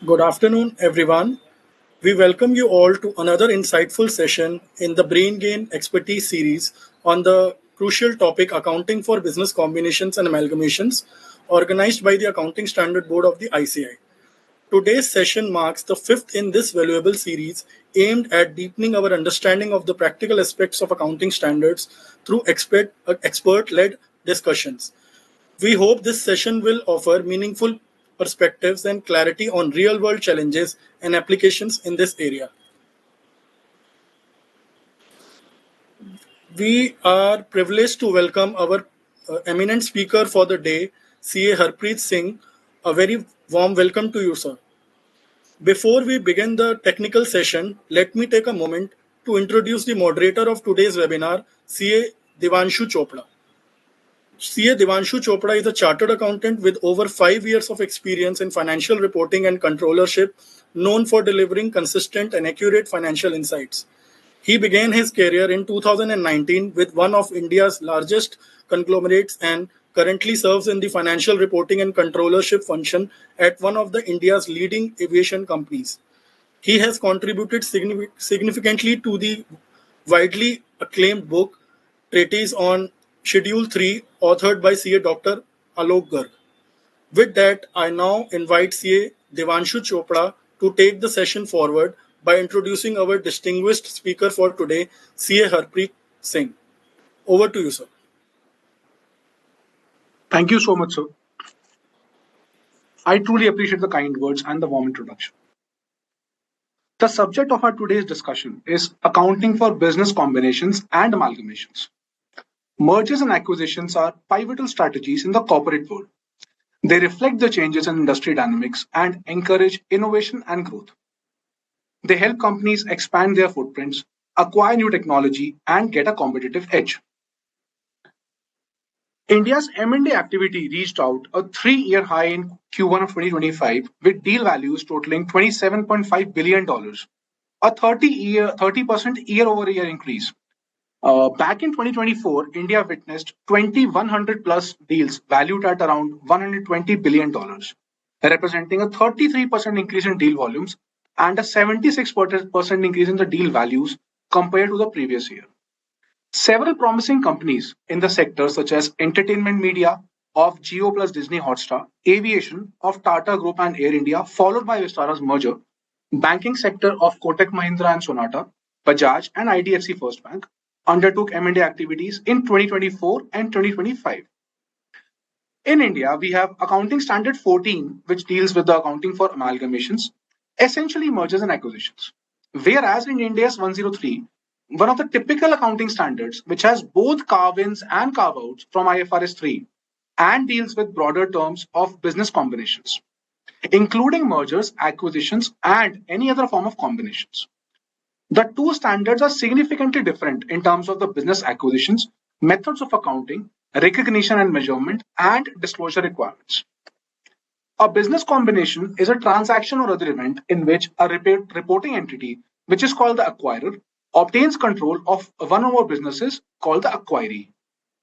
Good afternoon, everyone. We welcome you all to another insightful session in the Brain Gain Expertise series on the crucial topic accounting for business combinations and amalgamations, organized by the Accounting Standard Board of the ICI. Today's session marks the fifth in this valuable series aimed at deepening our understanding of the practical aspects of accounting standards through expert-led discussions. We hope this session will offer meaningful perspectives and clarity on real world challenges and applications in this area. We are privileged to welcome our eminent speaker for the day, CA Harpreet Singh. A very warm welcome to you, sir. Before we begin the technical session, let me take a moment to introduce the moderator of today's webinar, CA Devanshu Chopra. CA Devanshu Chopra is a chartered accountant with over 5 years of experience in financial reporting and controllership, known for delivering consistent and accurate financial insights. He began his career in 2019 with one of India's largest conglomerates and currently serves in the financial reporting and controllership function at one of the India's leading aviation companies. He has contributed significantly to the widely acclaimed book Treatise on Schedule 3, authored by CA Dr. Alok Garg. With that, I now invite CA Devanshu Chopra to take the session forward by introducing our distinguished speaker for today, CA Harpreet Singh. Over to you, sir. Thank you so much, sir. I truly appreciate the kind words and the warm introduction. The subject of our today's discussion is accounting for business combinations and amalgamations. Mergers and acquisitions are pivotal strategies in the corporate world. They reflect the changes in industry dynamics and encourage innovation and growth. They help companies expand their footprints, acquire new technology, and get a competitive edge. India's M&A activity reached out a 3-year high in Q1 of 2025 with deal values totaling $27.5 billion, a 30% year-over-year increase. Back in 2024, India witnessed 2,100 plus deals valued at around $120 billion, representing a 33% increase in deal volumes and a 76% increase in the deal values compared to the previous year. Several promising companies in the sector, such as entertainment media of Jio plus Disney Hotstar, aviation of Tata Group and Air India, followed by Vistara's merger, banking sector of Kotak Mahindra and Sonata, Bajaj and IDFC First Bank, undertook M&A activities in 2024 and 2025. In India, we have Accounting Standard 14, which deals with the accounting for amalgamations, essentially mergers and acquisitions. Whereas in India's 103, one of the typical accounting standards, which has both carve-ins and carve-outs from IFRS 3 and deals with broader terms of business combinations, including mergers, acquisitions, and any other form of combinations. The two standards are significantly different in terms of the business acquisitions, methods of accounting, recognition and measurement, and disclosure requirements. A business combination is a transaction or other event in which a reporting entity, which is called the acquirer, obtains control of one or more businesses called the acquiree.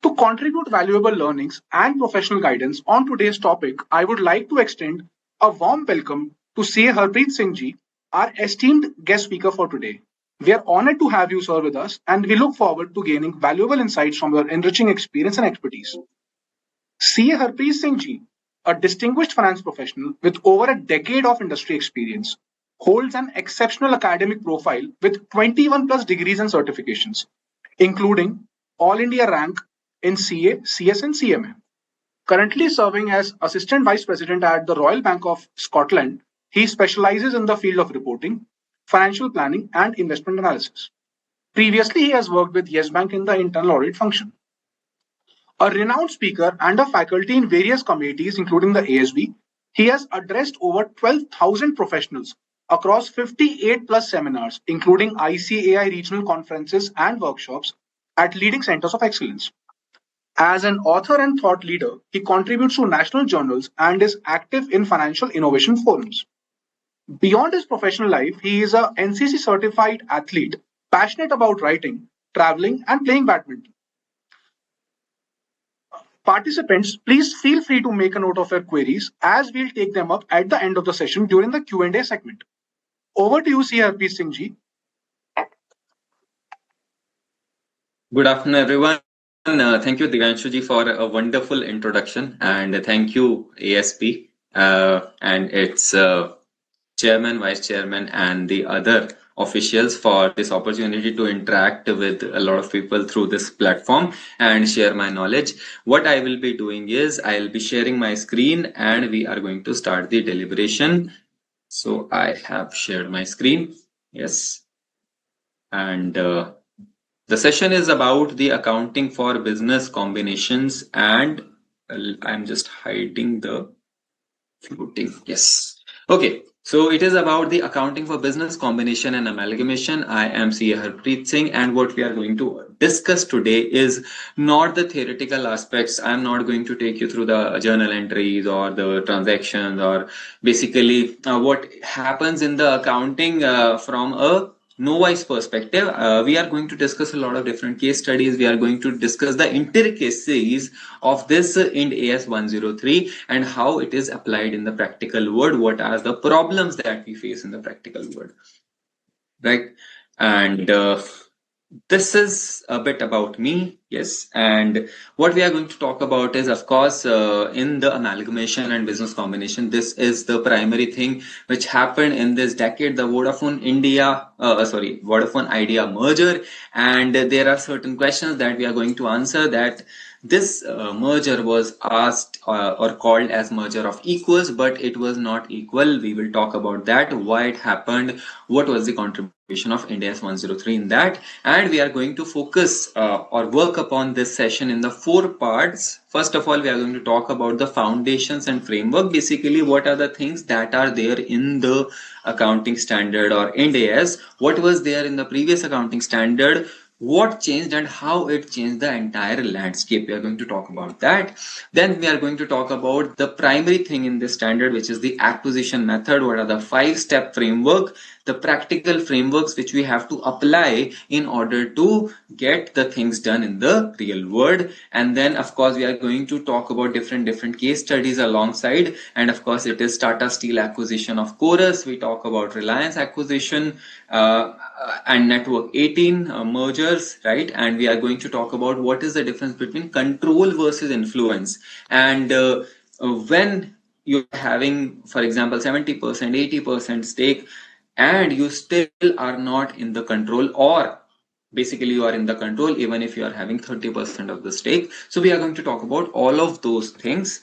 To contribute valuable learnings and professional guidance on today's topic, I would like to extend a warm welcome to CA Harpreet Singh ji, our esteemed guest speaker for today. We are honored to have you, sir, with us, and we look forward to gaining valuable insights from your enriching experience and expertise. CA Harpreet Singh ji, a distinguished finance professional with over a decade of industry experience, holds an exceptional academic profile with 21 plus degrees and certifications, including All India rank in CA, CS and CMA. Currently serving as Assistant Vice President at the Royal Bank of Scotland, he specializes in the field of reporting, financial planning and investment analysis. Previously, he has worked with Yes Bank in the internal audit function. A renowned speaker and a faculty in various committees, including the ASB, he has addressed over 12,000 professionals across 58 plus seminars, including ICAI regional conferences and workshops at leading centers of excellence. As an author and thought leader, he contributes to national journals and is active in financial innovation forums. Beyond his professional life, he is a NCC certified athlete, passionate about writing, traveling, and playing badminton. Participants, please feel free to make a note of your queries as we'll take them up at the end of the session during the Q&A segment. Over to you, C. Harpreet Singh ji. Good afternoon, everyone. Thank you, Divanshu ji, for a wonderful introduction, and thank you, ASP, and its chairman, vice chairman, and the other officials for this opportunity to interact with a lot of people through this platform and share my knowledge. What I will be doing is I'll be sharing my screen, and we are going to start the deliberation. So I have shared my screen. Yes. And the session is about the accounting for business combinations, and I'm just hiding the floating. Yes. Okay. So it is about the accounting for business combination and amalgamation. I am C. Harpreet Singh, and what we are going to discuss today is not the theoretical aspects. I'm not going to take you through the journal entries or the transactions or basically what happens in the accounting from a novice perspective. We are going to discuss a lot of different case studies. We are going to discuss the intricacies of this IND AS 103 and how it is applied in the practical world. What are the problems that we face in the practical world, right? And this is a bit about me, yes. And what we are going to talk about is, of course, in the amalgamation and business combination, this is the primary thing which happened in this decade, the Vodafone Idea merger. And there are certain questions that we are going to answer, that this merger was asked or called as merger of equals, but it was not equal. We will talk about that, why it happened, what was the contribution of IND AS 103 in that, and we are going to focus or work upon this session in the 4 parts. First of all, we are going to talk about the foundations and framework. Basically, what are the things that are there in the accounting standard or IND AS, what was there in the previous accounting standard, what changed and how it changed the entire landscape. We are going to talk about that. Then we are going to talk about the primary thing in this standard, which is the acquisition method. What are the 5-step framework, the practical frameworks which we have to apply in order to get the things done in the real world. And then of course we are going to talk about different case studies alongside, and of course it is Tata Steel acquisition of Chorus, we talk about Reliance acquisition and Network 18 mergers, right? And we are going to talk about what is the difference between control versus influence, and when you're having, for example, 70%, 80% stake, and you still are not in the control, or basically you are in the control even if you are having 30% of the stake. So we are going to talk about all of those things.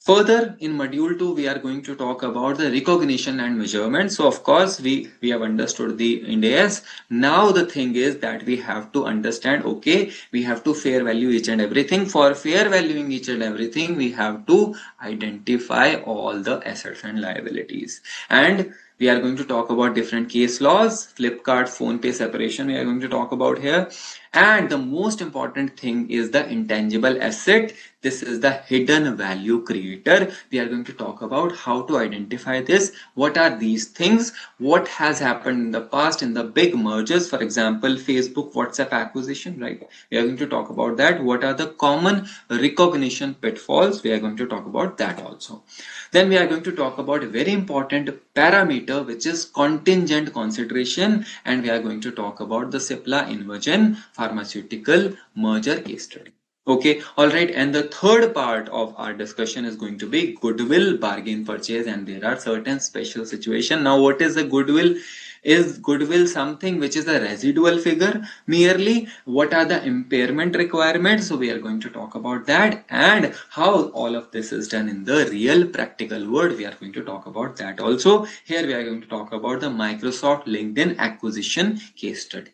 Further, in module 2, we are going to talk about the recognition and measurement. So of course, we have understood the IND AS. Now the thing is that we have to understand, okay, we have to fair value each and everything. For fair valuing each and everything, we have to identify all the assets and liabilities. And we are going to talk about different case laws, Flipkart, PhonePe separation we are going to talk about here. And the most important thing is the intangible asset. This is the hidden value creator. We are going to talk about how to identify this. What are these things? What has happened in the past in the big mergers? For example, Facebook, WhatsApp acquisition, right? We are going to talk about that. What are the common recognition pitfalls? We are going to talk about that also. Then we are going to talk about a very important parameter, which is contingent consideration, and we are going to talk about the Cipla Invergen pharmaceutical merger case study. Okay, all right. And the third part of our discussion is going to be goodwill, bargain purchase, and there are certain special situations. Now, what is the goodwill? Is goodwill something which is a residual figure merely? What are the impairment requirements? So we are going to talk about that, and how all of this is done in the real practical world. We are going to talk about that also. Here we are going to talk about the Microsoft LinkedIn acquisition case study.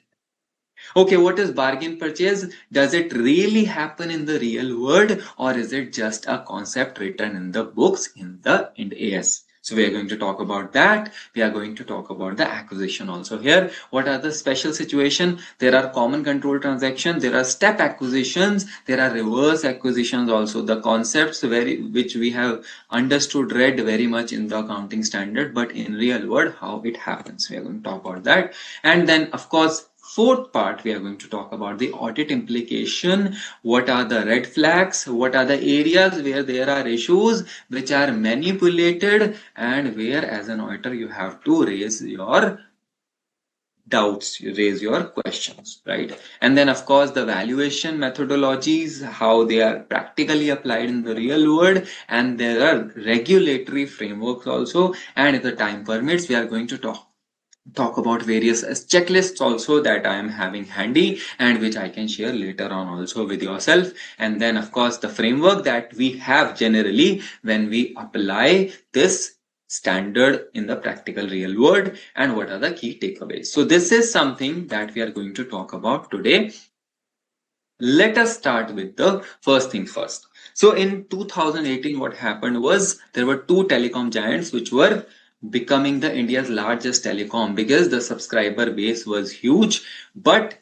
Okay, what is bargain purchase? Does it really happen in the real world, or is it just a concept written in the books in the IND AS? So we are going to talk about that. We are going to talk about the acquisition also here. What are the special situations? There are common control transactions, there are step acquisitions, there are reverse acquisitions also. The concepts which we have understood, read very much in the accounting standard, but in real world, how it happens. We are going to talk about that. And then of course, fourth part, we are going to talk about the audit implication. What are the red flags? What are the areas where there are issues which are manipulated, and where as an auditor you have to raise your doubts, you raise your questions, right? And then of course the valuation methodologies, how they are practically applied in the real world, and there are regulatory frameworks also, and if the time permits we are going to talk about various checklists also that I am having handy and which I can share later on also with yourself. And then of course the framework that we have generally when we apply this standard in the practical real world, and what are the key takeaways. So this is something that we are going to talk about today. Let us start with the first thing first. So in 2018 what happened was there were two telecom giants which were becoming the India's largest telecom because the subscriber base was huge. But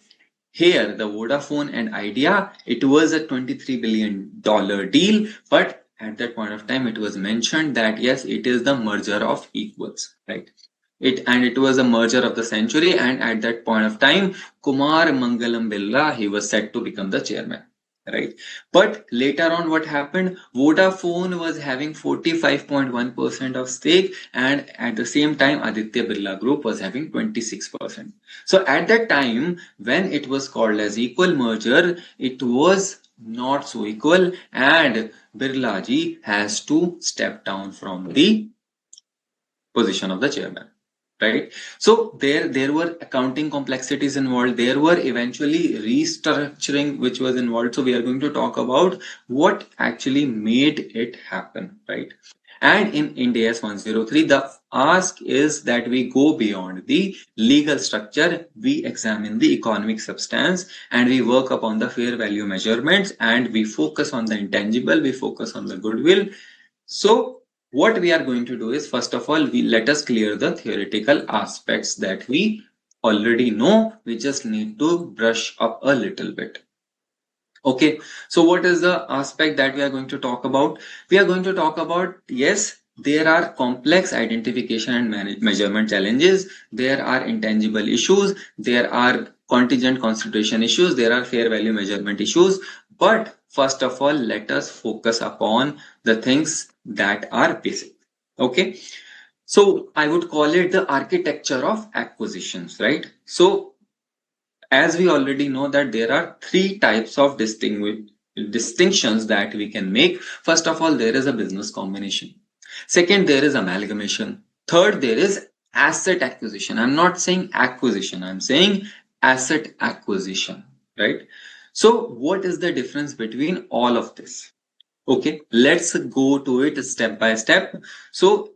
here the Vodafone and Idea, it was a $23 billion deal, but at that point of time it was mentioned that yes, it is the merger of equals, right? It was a merger of the century, and at that point of time Kumar Mangalam Birla, he was set to become the chairman, right? But later on what happened, Vodafone was having 45.1% of stake, and at the same time Aditya Birla Group was having 26%. So at that time when it was called as equal merger, it was not so equal, and Birla ji has to step down from the position of the chairman, right? So there were accounting complexities involved, there were eventually restructuring which was involved. So we are going to talk about what actually made it happen, right? And in Ind AS 103 the ask is that we go beyond the legal structure, we examine the economic substance, and we work upon the fair value measurements, and we focus on the intangible, we focus on the goodwill. So what we are going to do is, first of all, we let us clear the theoretical aspects that we already know. We just need to brush up a little bit. Okay, so what is the aspect that we are going to talk about? We are going to talk about, yes, there are complex identification and measurement challenges, there are intangible issues, there are contingent consideration issues, there are fair value measurement issues. But first of all, let us focus upon the things that are basic. Okay, so I would call it the architecture of acquisitions, right? So as we already know that there are three types of distinctions that we can make. First of all, there is a business combination. Second, there is amalgamation. Third, there is asset acquisition. I'm not saying acquisition, I'm saying asset acquisition, right? So what is the difference between all of this? Okay, let's go to it step by step. So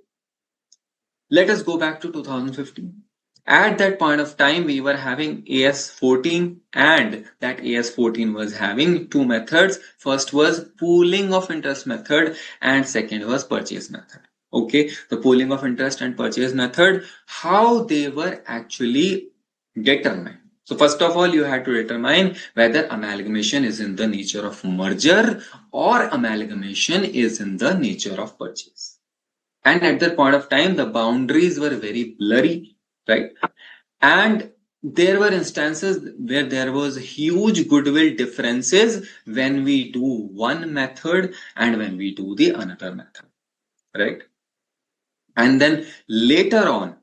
let us go back to 2015. At that point of time, we were having AS14, and that AS14 was having two methods. First was pooling of interest method, and second was purchase method. Okay, the pooling of interest and purchase method, how they were actually determined. So first of all, you had to determine whether amalgamation is in the nature of merger or amalgamation is in the nature of purchase. And at that point of time, the boundaries were very blurry, right? And there were instances where there was huge goodwill differences when we do one method and when we do the another method, right? And then later on,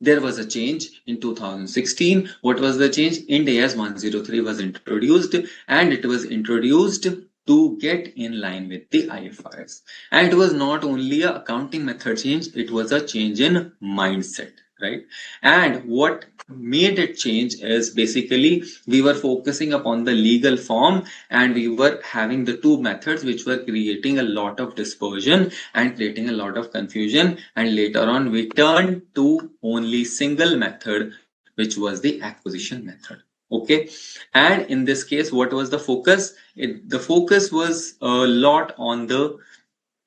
there was a change in 2016. What was the change? Ind AS 103 was introduced, and it was introduced to get in line with the IFRS. And it was not only a accounting method change, it was a change in mindset, right? And what made it change is basically we were focusing upon the legal form, and we were having the two methods which were creating a lot of dispersion and creating a lot of confusion. And later on we turned to only single method, which was the acquisition method. Okay, and in this case, what was the focus? The focus was a lot on the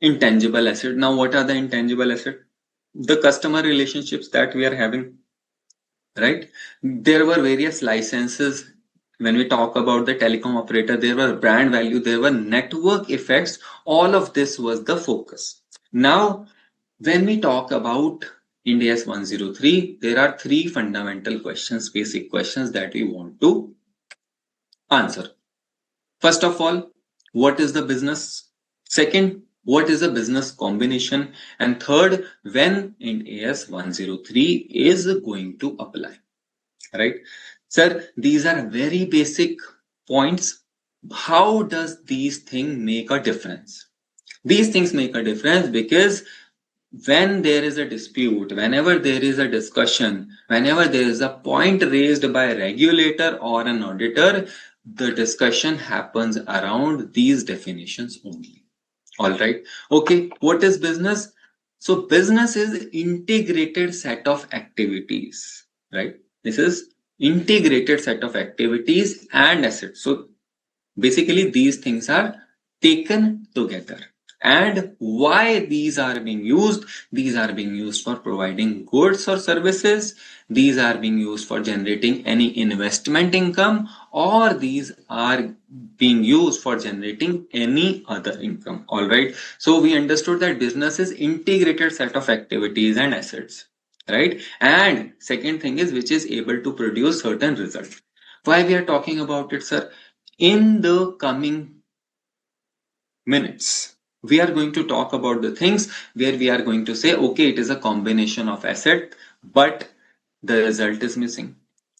intangible asset. Now, what are the intangible asset? The customer relationships that we are having, right? There were various licenses. When we talk about the telecom operator, there were brand value, there were network effects. All of this was the focus. Now, when we talk about Ind AS 103, there are three fundamental questions, basic questions that we want to answer. First of all, what is the business? Second, what is a business combination? And third, when Ind AS 103 is going to apply, right? Sir, these are very basic points. How does these things make a difference? These things make a difference because when there is a dispute, whenever there is a discussion, whenever there is a point raised by a regulator or an auditor, the discussion happens around these definitions only. All right. Okay. What is business? So business is integrated set of activities, right? This is integrated set of activities and assets. So basically these things are taken together. And why these are being used? These are being used for providing goods or services. These are being used for generating any investment income, or these are being used for generating any other income. All right. So we understood that business is integrated set of activities and assets, right? And second thing is which is able to produce certain results. Why we are talking about it, sir? In the coming minutes, we are going to talk about the things where we are going to say, okay, it is a combination of asset, but the result is missing.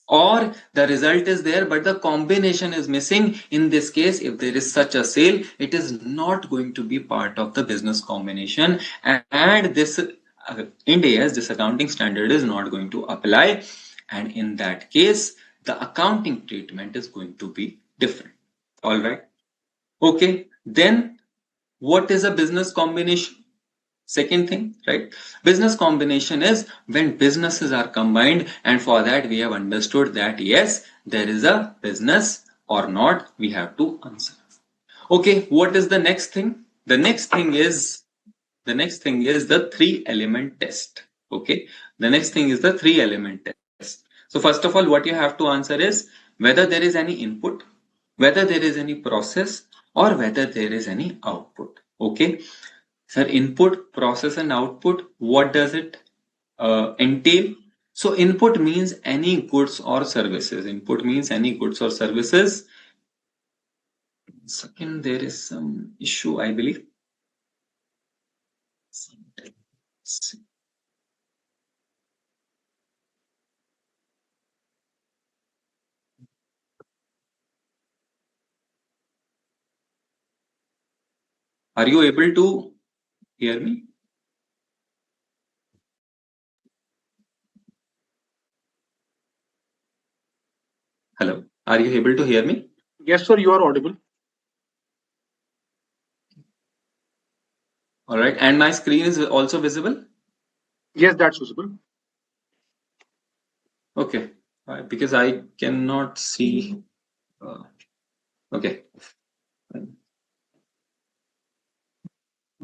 Or the result is there, but the combination is missing. In this case, if there is such a sale, it is not going to be part of the business combination. And this Ind AS, this accounting standard is not going to apply. And in that case, the accounting treatment is going to be different. All right. Okay. Then what is a business combination? Second thing, right? Business combination is when businesses are combined, and for that we have understood that yes, there is a business or not, we have to answer. Okay, what is the next thing? The next thing is the three element test. Okay, the next thing is the three element test. So first of all, what you have to answer is whether there is any input, whether there is any process, or whether there is any output. Okay. Sir, input, process, and output, what does it entail? So input means any goods or services. Input means any goods or services. Second, there is some issue, I believe. Are you able to hear me? Hello, are you able to hear me? Yes, sir, you are audible. All right, and my screen is also visible? Yes, that's visible. Okay, because I cannot see. Okay.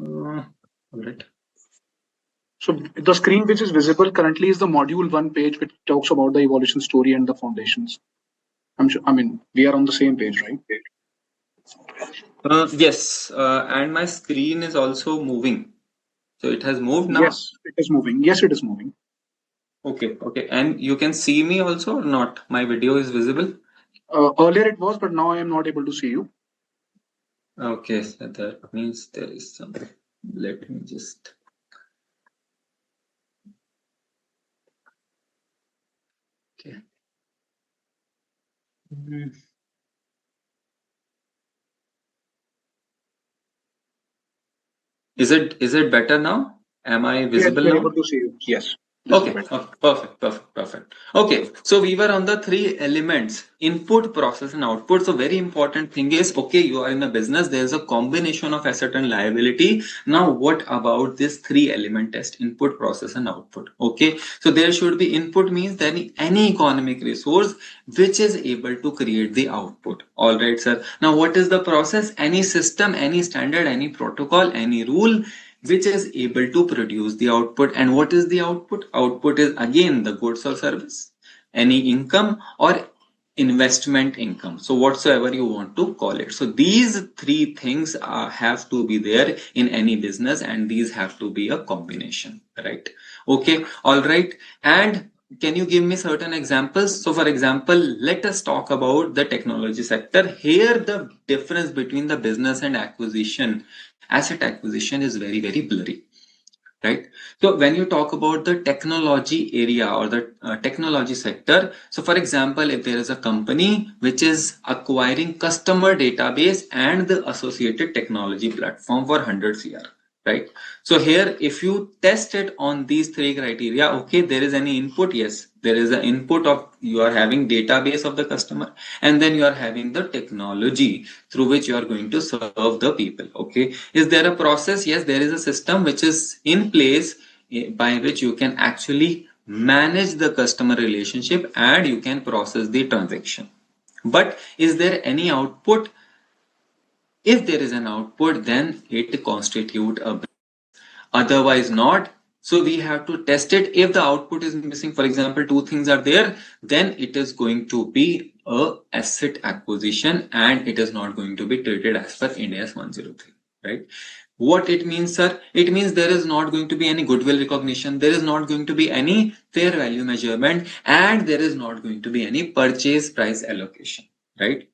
All right. So the screen which is visible currently is the module 1 page, which talks about the evolution story and the foundations. I'm sure, I mean, we are on the same page, right? Yes, and my screen is also moving. So it has moved now? Yes, it is moving. Yes, it is moving. Okay, okay. And you can see me also or not? My video is visible? Earlier it was, but now I am not able to see you. Okay, so that means there is some. Let me just. Okay. Is it better now? Am I Yes, visible we are now? able to see you. Yes. Okay, perfect. Okay, so we were on the three elements: input, process, and output. So very important thing is, okay, you are in a business, there's a combination of asset and liability. Now, what about this three element test: input, process, and output? Okay, so there should be input means that any economic resource which is able to create the output. All right, sir. Now, what is the process? Any system, any standard, any protocol, any rule which is able to produce the output. And what is the output? Output is again the goods or service, any income or investment income. So whatsoever you want to call it. So these three things have to be there in any business, and these have to be a combination, right? Okay, all right. And can you give me certain examples? So for example, let us talk about the technology sector. Here the difference between the business and asset acquisition is very, very blurry, right? So when you talk about the technology area or the technology sector, so for example, if there is a company which is acquiring customer database and the associated technology platform for 100 CR, right? So here, if you test it on these three criteria, okay, there is any input, yes, there is an input of you are having database of the customer, and then you are having the technology through which you are going to serve the people. Okay, is there a process? Yes, there is a system which is in place by which you can actually manage the customer relationship and you can process the transaction. But is there any output? If there is an output, then it constitutes a, otherwise not. So we have to test it. If the output is missing, for example, two things are there, then it is going to be a asset acquisition and it is not going to be treated as per Ind AS 103, right? What it means, sir? It means there is not going to be any goodwill recognition, there is not going to be any fair value measurement, and there is not going to be any purchase price allocation, right?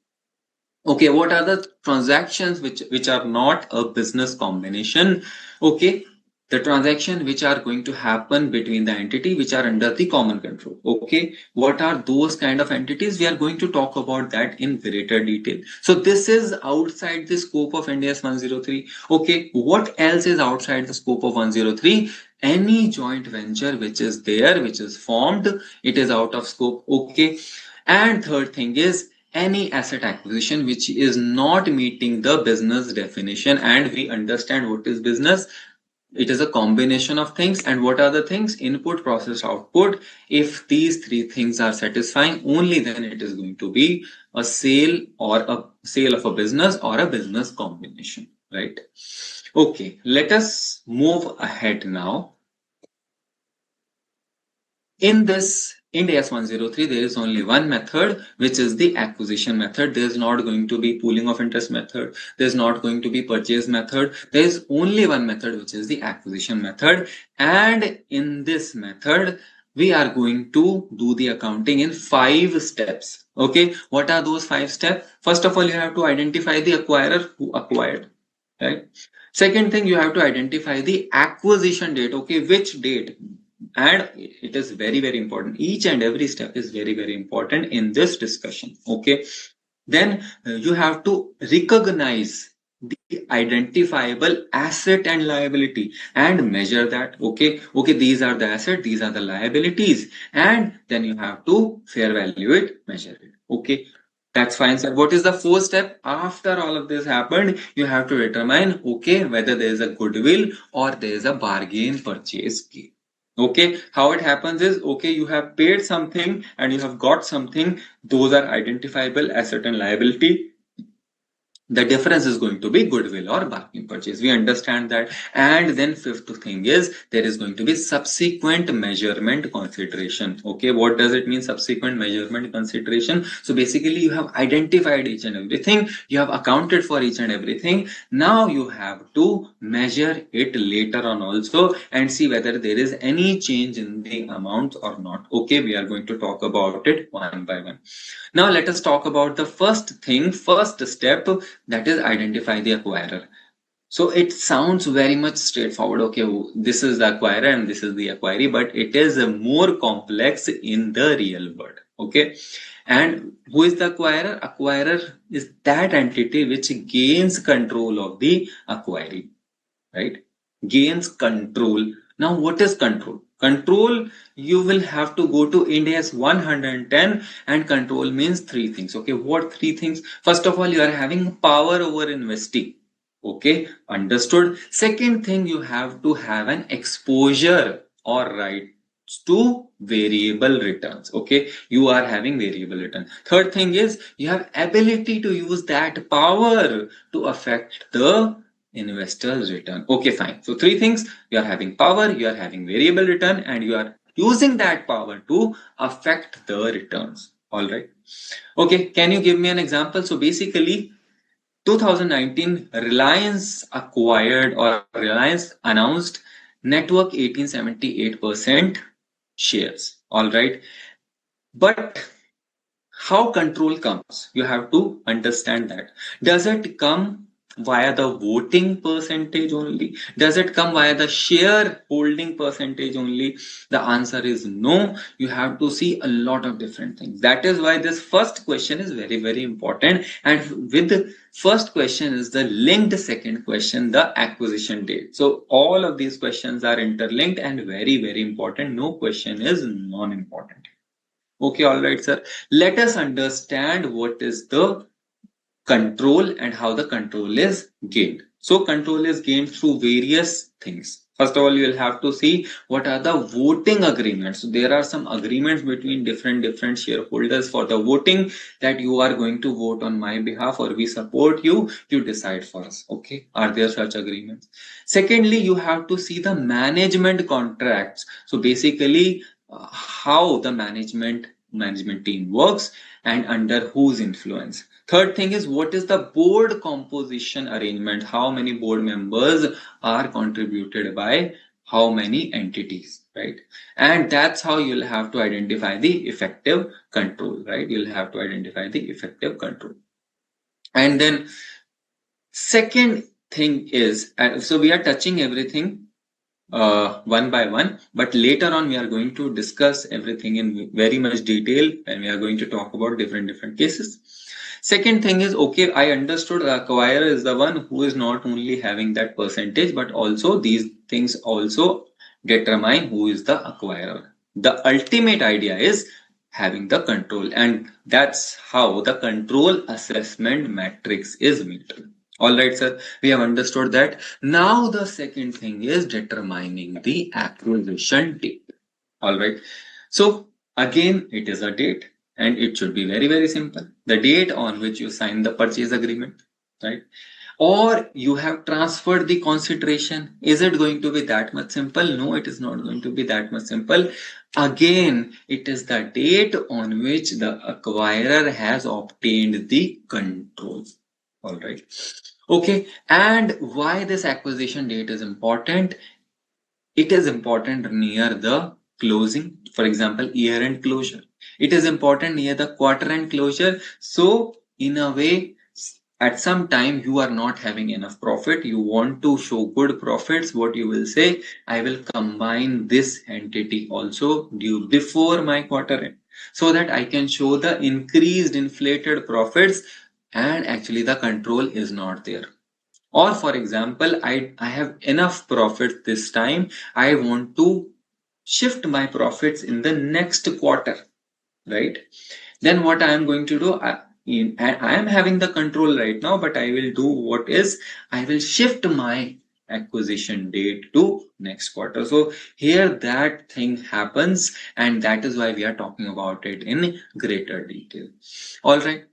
Okay, what are the transactions which are not a business combination? Okay, the transaction which are going to happen between the entity which are under the common control. Okay, what are those kind of entities? We are going to talk about that in greater detail. So this is outside the scope of Ind AS 103. Okay, what else is outside the scope of 103? Any joint venture which is there, which is formed, it is out of scope. Okay, and third thing is any asset acquisition which is not meeting the business definition, and we understand what is business. It is a combination of things, and what are the things? Input, process, output. If these three things are satisfying, only then it is going to be a sale of a business or a business combination, right? Okay, let us move ahead now. In this Ind AS 103, there is only one method, which is the acquisition method. There is not going to be pooling of interest method. There is not going to be purchase method. There is only one method, which is the acquisition method. And in this method, we are going to do the accounting in 5 steps. Okay, what are those 5 steps? First of all, you have to identify the acquirer who acquired, right? Second thing, you have to identify the acquisition date. Okay, which date? And it is very, very important. Each and every step is very, very important in this discussion. Okay, then you have to recognize the identifiable asset and liability and measure that. Okay, these are the asset, these are the liabilities, and then you have to fair value it, measure it. Okay, that's fine, sir. What is the 4th step? After all of this happened, you have to determine, okay, whether there is a goodwill or there is a bargain purchase gain. Okay, how it happens is, okay, you have paid something and you have got something. Those are identifiable asset and liability. The difference is going to be goodwill or bargain purchase. We understand that. And then 5th thing is there is going to be subsequent measurement consideration. Okay, what does it mean, subsequent measurement consideration? So basically you have identified each and everything, you have accounted for each and everything. Now you have to measure it later on also and see whether there is any change in the amount or not. Okay, we are going to talk about it one by one. Now let us talk about the first step, that is identify the acquirer. So it sounds very much straightforward. Okay, this is the acquirer and this is the acquiree, but it is more complex in the real world. Okay, and who is the acquirer? Acquirer is that entity which gains control of the acquiree, right? Gains control. Now what is control? Control, you will have to go to Ind AS 110, and control means 3 things. Okay, what 3 things? First of all, you are having power over investing. Okay, understood. Second thing, you have to have an exposure or right to variable returns. Okay, you are having variable return. Third thing is you have ability to use that power to affect the investor's return. Okay, fine. So 3 things: you are having power, you are having variable return, and you are using that power to affect the returns. All right. Okay, can you give me an example? So basically, 2019, Reliance acquired or Reliance announced network 1878% shares. All right. But how control comes? You have to understand that. Does it come via the voting percentage only? Does it come via the share holding percentage only? The answer is no. You have to see a lot of different things. That is why this first question is very, very important. And with the first question is the linked second question, the acquisition date. So all of these questions are interlinked and very, very important. No question is non-important. Okay, all right, sir. Let us understand what is the control and how the control is gained. So control is gained through various things. First of all, you will have to see what are the voting agreements. So there are some agreements between different shareholders for the voting, that you are going to vote on my behalf or we support you, you decide for us. Okay, are there such agreements? Secondly, you have to see the management contracts. So basically, how the management team works and under whose influence. Third thing is, what is the board composition arrangement? How many board members are contributed by how many entities, right? And that's how you'll have to identify the effective control, right? You'll have to identify the effective control. And then second thing is, so we are touching everything one by one, but later on we are going to discuss everything in very much detail and we are going to talk about different cases. Second thing is, okay, I understood the acquirer is the one who is not only having that percentage, but also these things also determine who is the acquirer. The ultimate idea is having the control, and that's how the control assessment matrix is made. All right, sir, we have understood that. Now the second thing is determining the acquisition date. All right. So again, it is a date and it should be very, very simple. The date on which you sign the purchase agreement, right? Or you have transferred the consideration. Is it going to be that much simple? No, it is not going to be that much simple. Again, it is the date on which the acquirer has obtained the control. All right. Okay. And why this acquisition date is important? It is important near the closing, for example, year-end closure. It is important near the quarter-end closure. So, in a way, at some time you are not having enough profit. You want to show good profits. What you will say, I will combine this entity also due before my quarter end, so that I can show the increased inflated profits and actually the control is not there. Or for example, I have enough profit this time. I want to shift my profits in the next quarter, right? Then what I am going to do, I am having the control right now, but I will do what is, I will shift my acquisition date to next quarter. So here that thing happens, and that is why we are talking about it in greater detail. All right.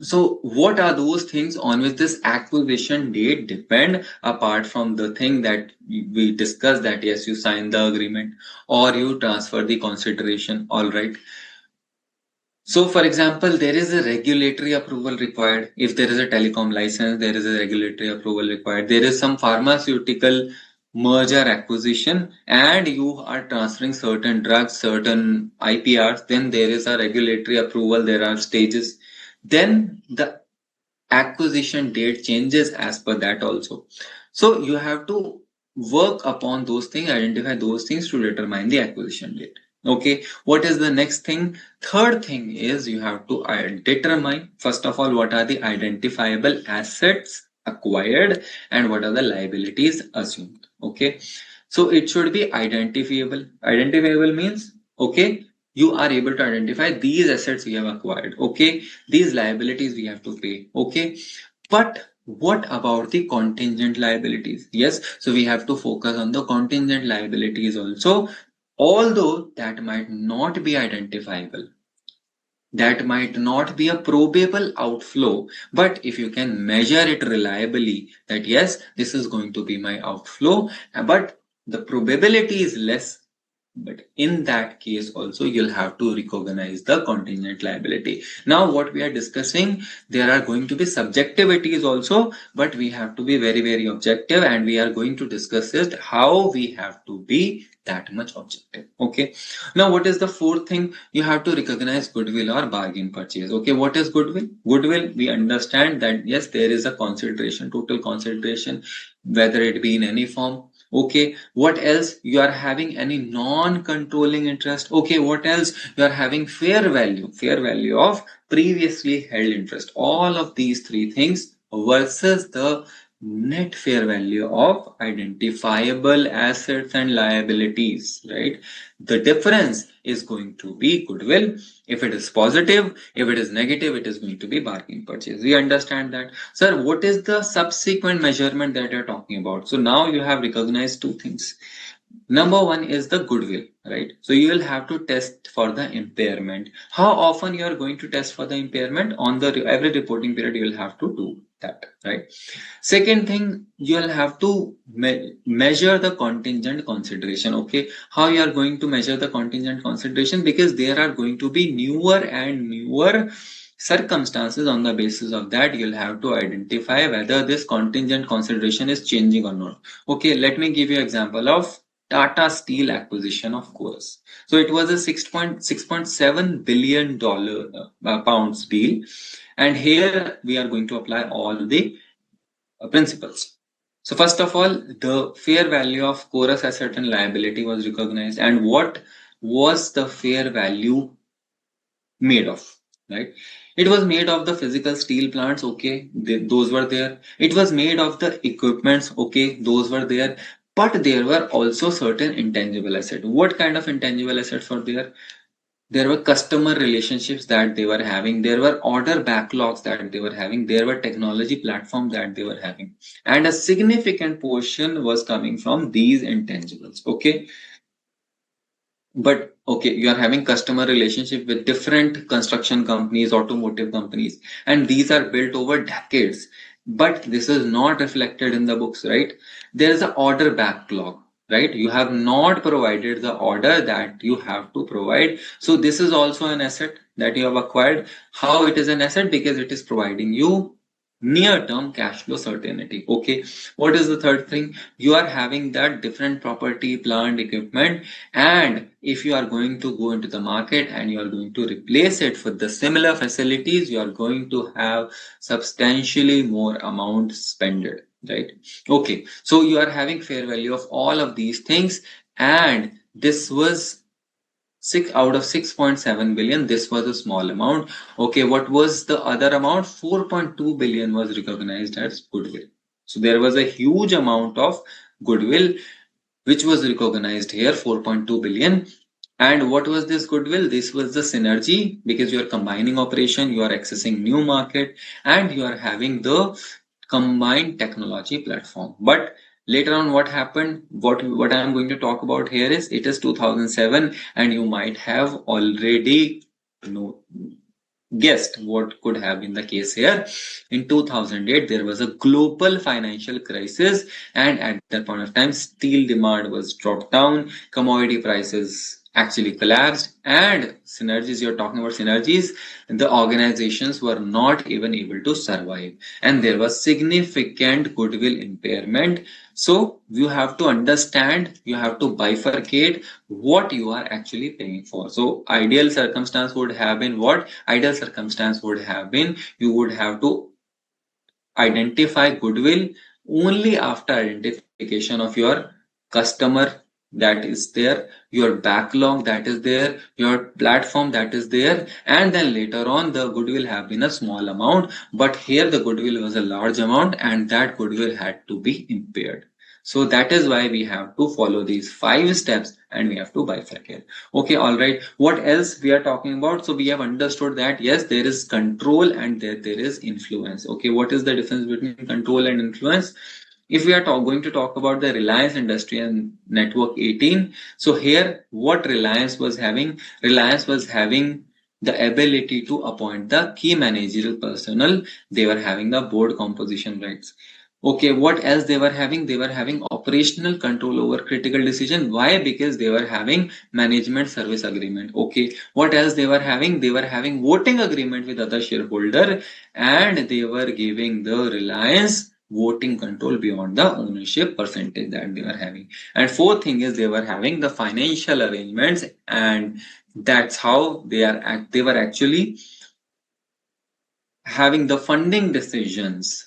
So what are those things on which this acquisition date depend, apart from the thing that we discussed, that yes, you sign the agreement or you transfer the consideration. All right. So for example, there is a regulatory approval required. If there is a telecom license, there is a regulatory approval required. There is some pharmaceutical merger acquisition and you are transferring certain drugs, certain IPRs, then there is a regulatory approval. There are stages. Then the acquisition date changes as per that also. So you have to work upon those things, identify those things to determine the acquisition date. Okay, what is the next thing? Third thing is you have to determine, first of all, what are the identifiable assets acquired and what are the liabilities assumed. Okay, so it should be identifiable. Identifiable means, okay, you are able to identify these assets we have acquired. Okay, these liabilities we have to pay. Okay, but what about the contingent liabilities? Yes, so we have to focus on the contingent liabilities also. Although that might not be identifiable, that might not be a probable outflow, but if you can measure it reliably that yes, this is going to be my outflow, but the probability is less, But in that case also you'll have to recognize the contingent liability. Now what we are discussing, there are going to be subjectivities also, but we have to be very, very objective, and we are going to discuss it how we have to be that much objective. Okay. Now what is the fourth thing? You have to recognize goodwill or bargain purchase. Okay, what is goodwill? Goodwill, we understand that yes, there is a consideration, total consideration, whether it be in any form. Okay, what else? You are having any non-controlling interest. Okay, what else? You are having fair value of previously held interest. All of these three things versus the net fair value of identifiable assets and liabilities, right? The difference is going to be goodwill. If it is positive, if it is negative, it is going to be bargain purchase. We understand that. Sir, what is the subsequent measurement that you're talking about? So now you have recognized two things. Number one is the goodwill, right? So you will have to test for the impairment. How often you are going to test for the impairment? On the every reporting period, you will have to do that, right? Second thing, you will have to measure the contingent consideration. Okay, how you are going to measure the contingent consideration? Because there are going to be newer and newer circumstances. On the basis of that, you'll have to identify whether this contingent consideration is changing or not. Okay, let me give you an example of Tata Steel acquisition of Chorus. So it was a $6.7 billion pounds deal, and here we are going to apply all the principles. So first of all, the fair value of Chorus asset and liability was recognized, and what was the fair value made of, right? It was made of the physical steel plants, okay, those were there. It was made of the equipments, okay, those were there. But there were also certain intangible assets. What kind of intangible assets were there? There were customer relationships that they were having. There were order backlogs that they were having. There were technology platforms that they were having. And a significant portion was coming from these intangibles, okay? But okay, you are having customer relationship with different construction companies, automotive companies, and these are built over decades. But this is not reflected in the books, right? There is an order backlog, right? You have not provided the order that you have to provide. So this is also an asset that you have acquired. How it is an asset? Because it is providing you near-term cash flow certainty. Okay, what is the third thing? You are having that different property, plant, equipment, and if you are going to go into the market and you are going to replace it with the similar facilities, you are going to have substantially more amount spended, right? Okay, so you are having fair value of all of these things, and this was 6 out of 6.7 billion. This was a small amount. Okay, what was the other amount? 4.2 billion was recognized as goodwill. So there was a huge amount of goodwill which was recognized here, 4.2 billion. And what was this goodwill? This was the synergy, because you are combining operation, you are accessing new market, and you are having the combined technology platform. But later on, what happened? What I am going to talk about here is, it is 2007, and you might have already guessed what could have been the case here. In 2008, there was a global financial crisis, and at that point of time, steel demand was dropped down, commodity prices actually collapsed, and synergies, you're talking about synergies, the organizations were not even able to survive, and there was significant goodwill impairment. So you have to understand, you have to bifurcate what you are actually paying for. So ideal circumstance would have been what? Ideal circumstance would have been, you would have to identify goodwill only after identification of your customer that is there, your backlog that is there, your platform that is there, and then later on the goodwill have been a small amount, but here the goodwill was a large amount, and that goodwill had to be impaired. So that is why we have to follow these 5 steps, and we have to bifurcate. Okay, all right. What else we are talking about? So we have understood that yes, there is control and there is influence. Okay, what is the difference between control and influence? If we are going to talk about the Reliance Industry and Network 18, so here what Reliance was having the ability to appoint the key managerial personnel. They were having the board composition rights. Okay, what else they were having? They were having operational control over critical decision. Why? Because they were having management service agreement. Okay, what else they were having? They were having voting agreement with other shareholder, and they were giving the Reliance voting control beyond the ownership percentage that they were having. And fourth thing is they were having the financial arrangements, and that's how they were actually having the funding decisions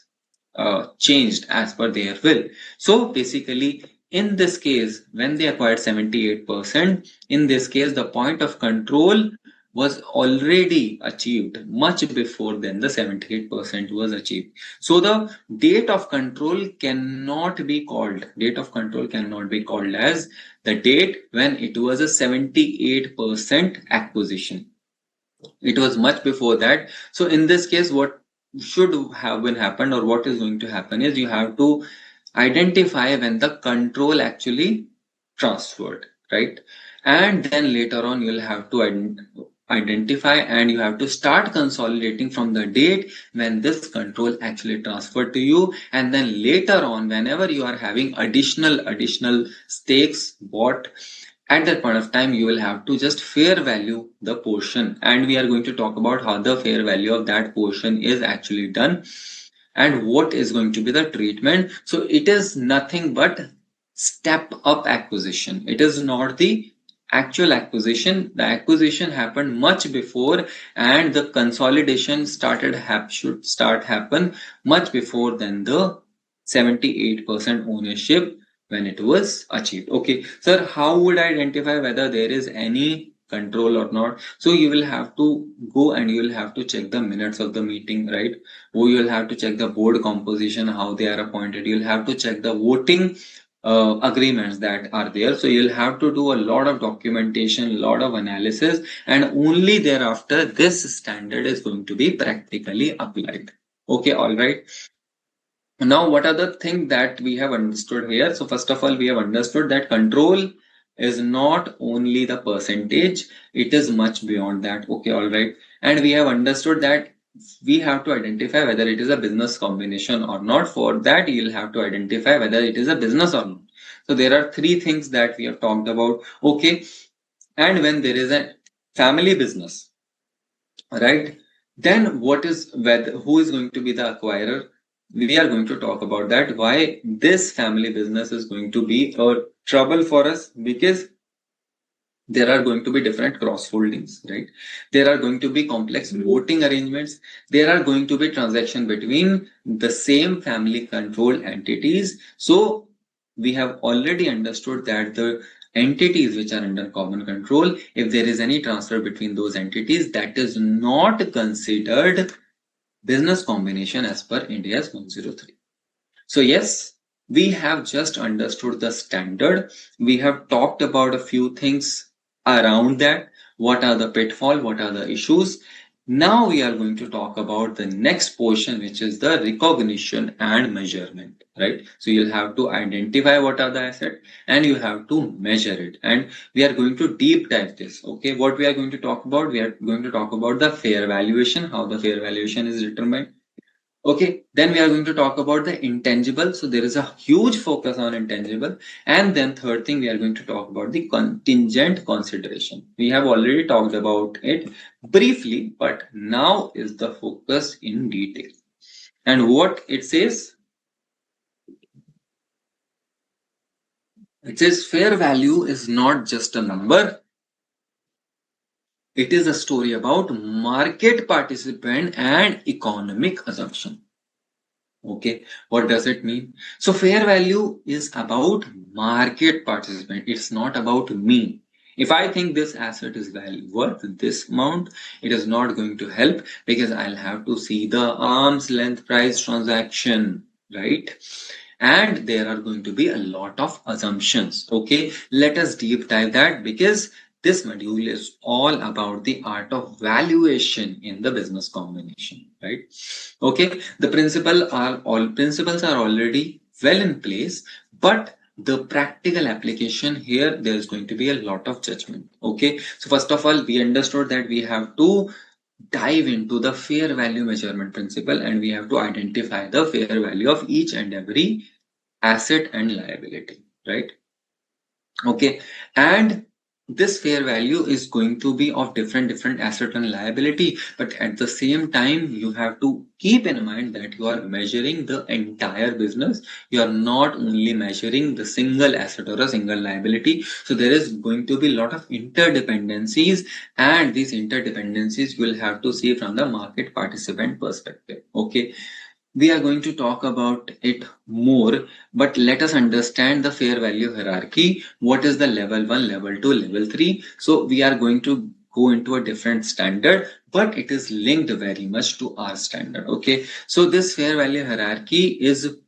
changed as per their will. So basically, in this case, when they acquired 78%, in this case, the point of control was already achieved much before then the 78% was achieved. So the date of control cannot be called as the date when it was a 78% acquisition. It was much before that. So in this case, what should have been happened, or what is going to happen, is you have to identify when the control actually transferred, right? And then later on you'll have to identify, and you have to start consolidating from the date when this control actually transferred to you. And then later on, whenever you are having additional stakes bought, at that point of time you will have to just fair value the portion, and we are going to talk about how the fair value of that portion is actually done and what is going to be the treatment. So it is nothing but step up acquisition. It is not the actual acquisition. The acquisition happened much before, and the consolidation should start happen much before than the 78% ownership when it was achieved. Okay, sir, how would I identify whether there is any control or not? So you will have to go and you will have to check the minutes of the meeting, right? Or you will have to check the board composition, how they are appointed. You'll have to check the voting agreements that are there. So you'll have to do a lot of documentation, a lot of analysis, and only thereafter this standard is going to be practically applied. Okay, all right. Now, what are the things that we have understood here? So first of all, we have understood that control is not only the percentage, it is much beyond that. Okay, all right. And we have understood that we have to identify whether it is a business combination or not. For that, you'll have to identify whether it is a business or not. So there are three things that we have talked about. Okay. And when there is a family business, right, then who is going to be the acquirer? We are going to talk about that, why this family business is going to be a trouble for us, because there are going to be different cross holdings, right? There are going to be complex voting arrangements. There are going to be transaction between the same family controlled entities. So we have already understood that the entities which are under common control, if there is any transfer between those entities, that is not considered business combination as per India's 103. So yes, we have just understood the standard. We have talked about a few things around that. What are the pitfalls? What are the issues? Now we are going to talk about the next portion, which is the recognition and measurement, right? So you'll have to identify what are the assets and you have to measure it. And we are going to deep dive this. Okay, what we are going to talk about? We are going to talk about the fair valuation, how the fair valuation is determined. Okay, then we are going to talk about the intangible. So there is a huge focus on intangible. And then third thing, we are going to talk about the contingent consideration. We have already talked about it briefly, but now is the focus in detail. And what it says fair value is not just a number. It is a story about market participant and economic assumption. Okay, what does it mean? So fair value is about market participant. It's not about me. If I think this asset is worth this amount, it is not going to help because I'll have to see the arm's length price transaction, right? And there are going to be a lot of assumptions. Okay, let us deep dive that, because this module is all about the art of valuation in the business combination, right? Okay, the principles are already well in place, but the practical application here, there's going to be a lot of judgment. Okay, so first of all, we understood that we have to dive into the fair value measurement principle, and we have to identify the fair value of each and every asset and liability, right? Okay, and this fair value is going to be of different asset and liability, but at the same time you have to keep in mind that you are measuring the entire business. You are not only measuring the single asset or a single liability. So there is going to be a lot of interdependencies, and these interdependencies you will have to see from the market participant perspective. Okay, we are going to talk about it more, but let us understand the fair value hierarchy. What is the level 1, level 2, level 3? So we are going to go into a different standard, but it is linked very much to our standard. Okay, so this fair value hierarchy is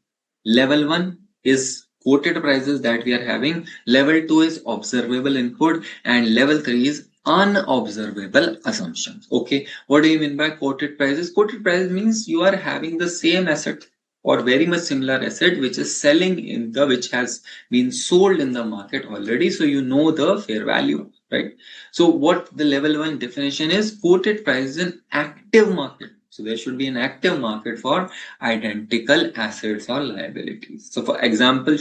level 1 is quoted prices that we are having, level 2 is observable input, and level 3 is unobservable assumptions. Okay, what do you mean by quoted prices? Quoted prices means you are having the same asset or very much similar asset which is selling in the, which has been sold in the market already, so you know the fair value, right? So what the level 1 definition is, quoted price is an active market. So there should be an active market for identical assets or liabilities. So for example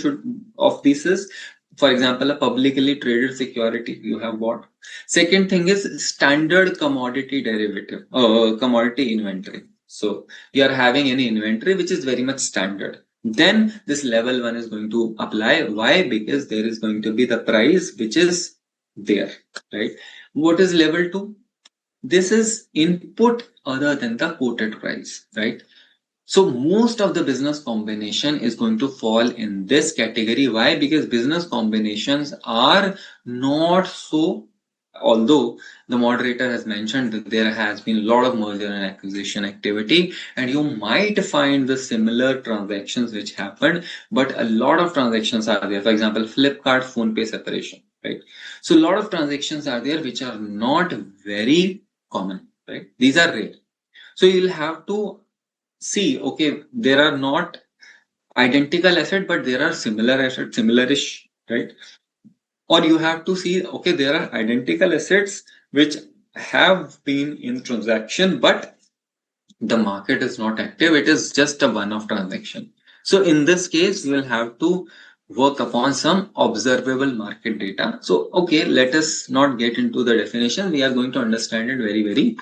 of this is, for example, a publicly traded security you have bought. Second thing is standard commodity derivative, commodity inventory. So you are having any inventory which is very much standard. Then this level 1 is going to apply. Why? Because there is going to be the price which is there, right? What is level 2? This is input other than the quoted price, right? So most of the business combination is going to fall in this category. Why? Because business combinations are not so, although the moderator has mentioned that there has been a lot of merger and acquisition activity, and you might find the similar transactions which happened, but a lot of transactions are there. For example, Flipkart, PhonePe separation, right? So a lot of transactions are there which are not very common, right? These are rare. So you'll have to see, okay, there are not identical asset, but there are similar assets, similarish, right? Or you have to see, okay, there are identical assets which have been in transaction, but the market is not active. It is just a one-off transaction. So in this case, you will have to work upon some observable market data. So, okay, let us not get into the definition. We are going to understand it very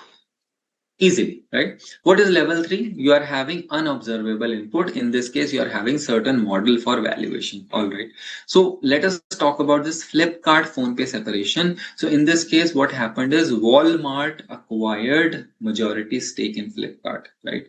easily, right? What is level 3? You are having unobservable input. In this case, you are having certain model for valuation. All right. So let us talk about this Flipkart PhonePe separation. So in this case, what happened is Walmart acquired majority stake in Flipkart, right?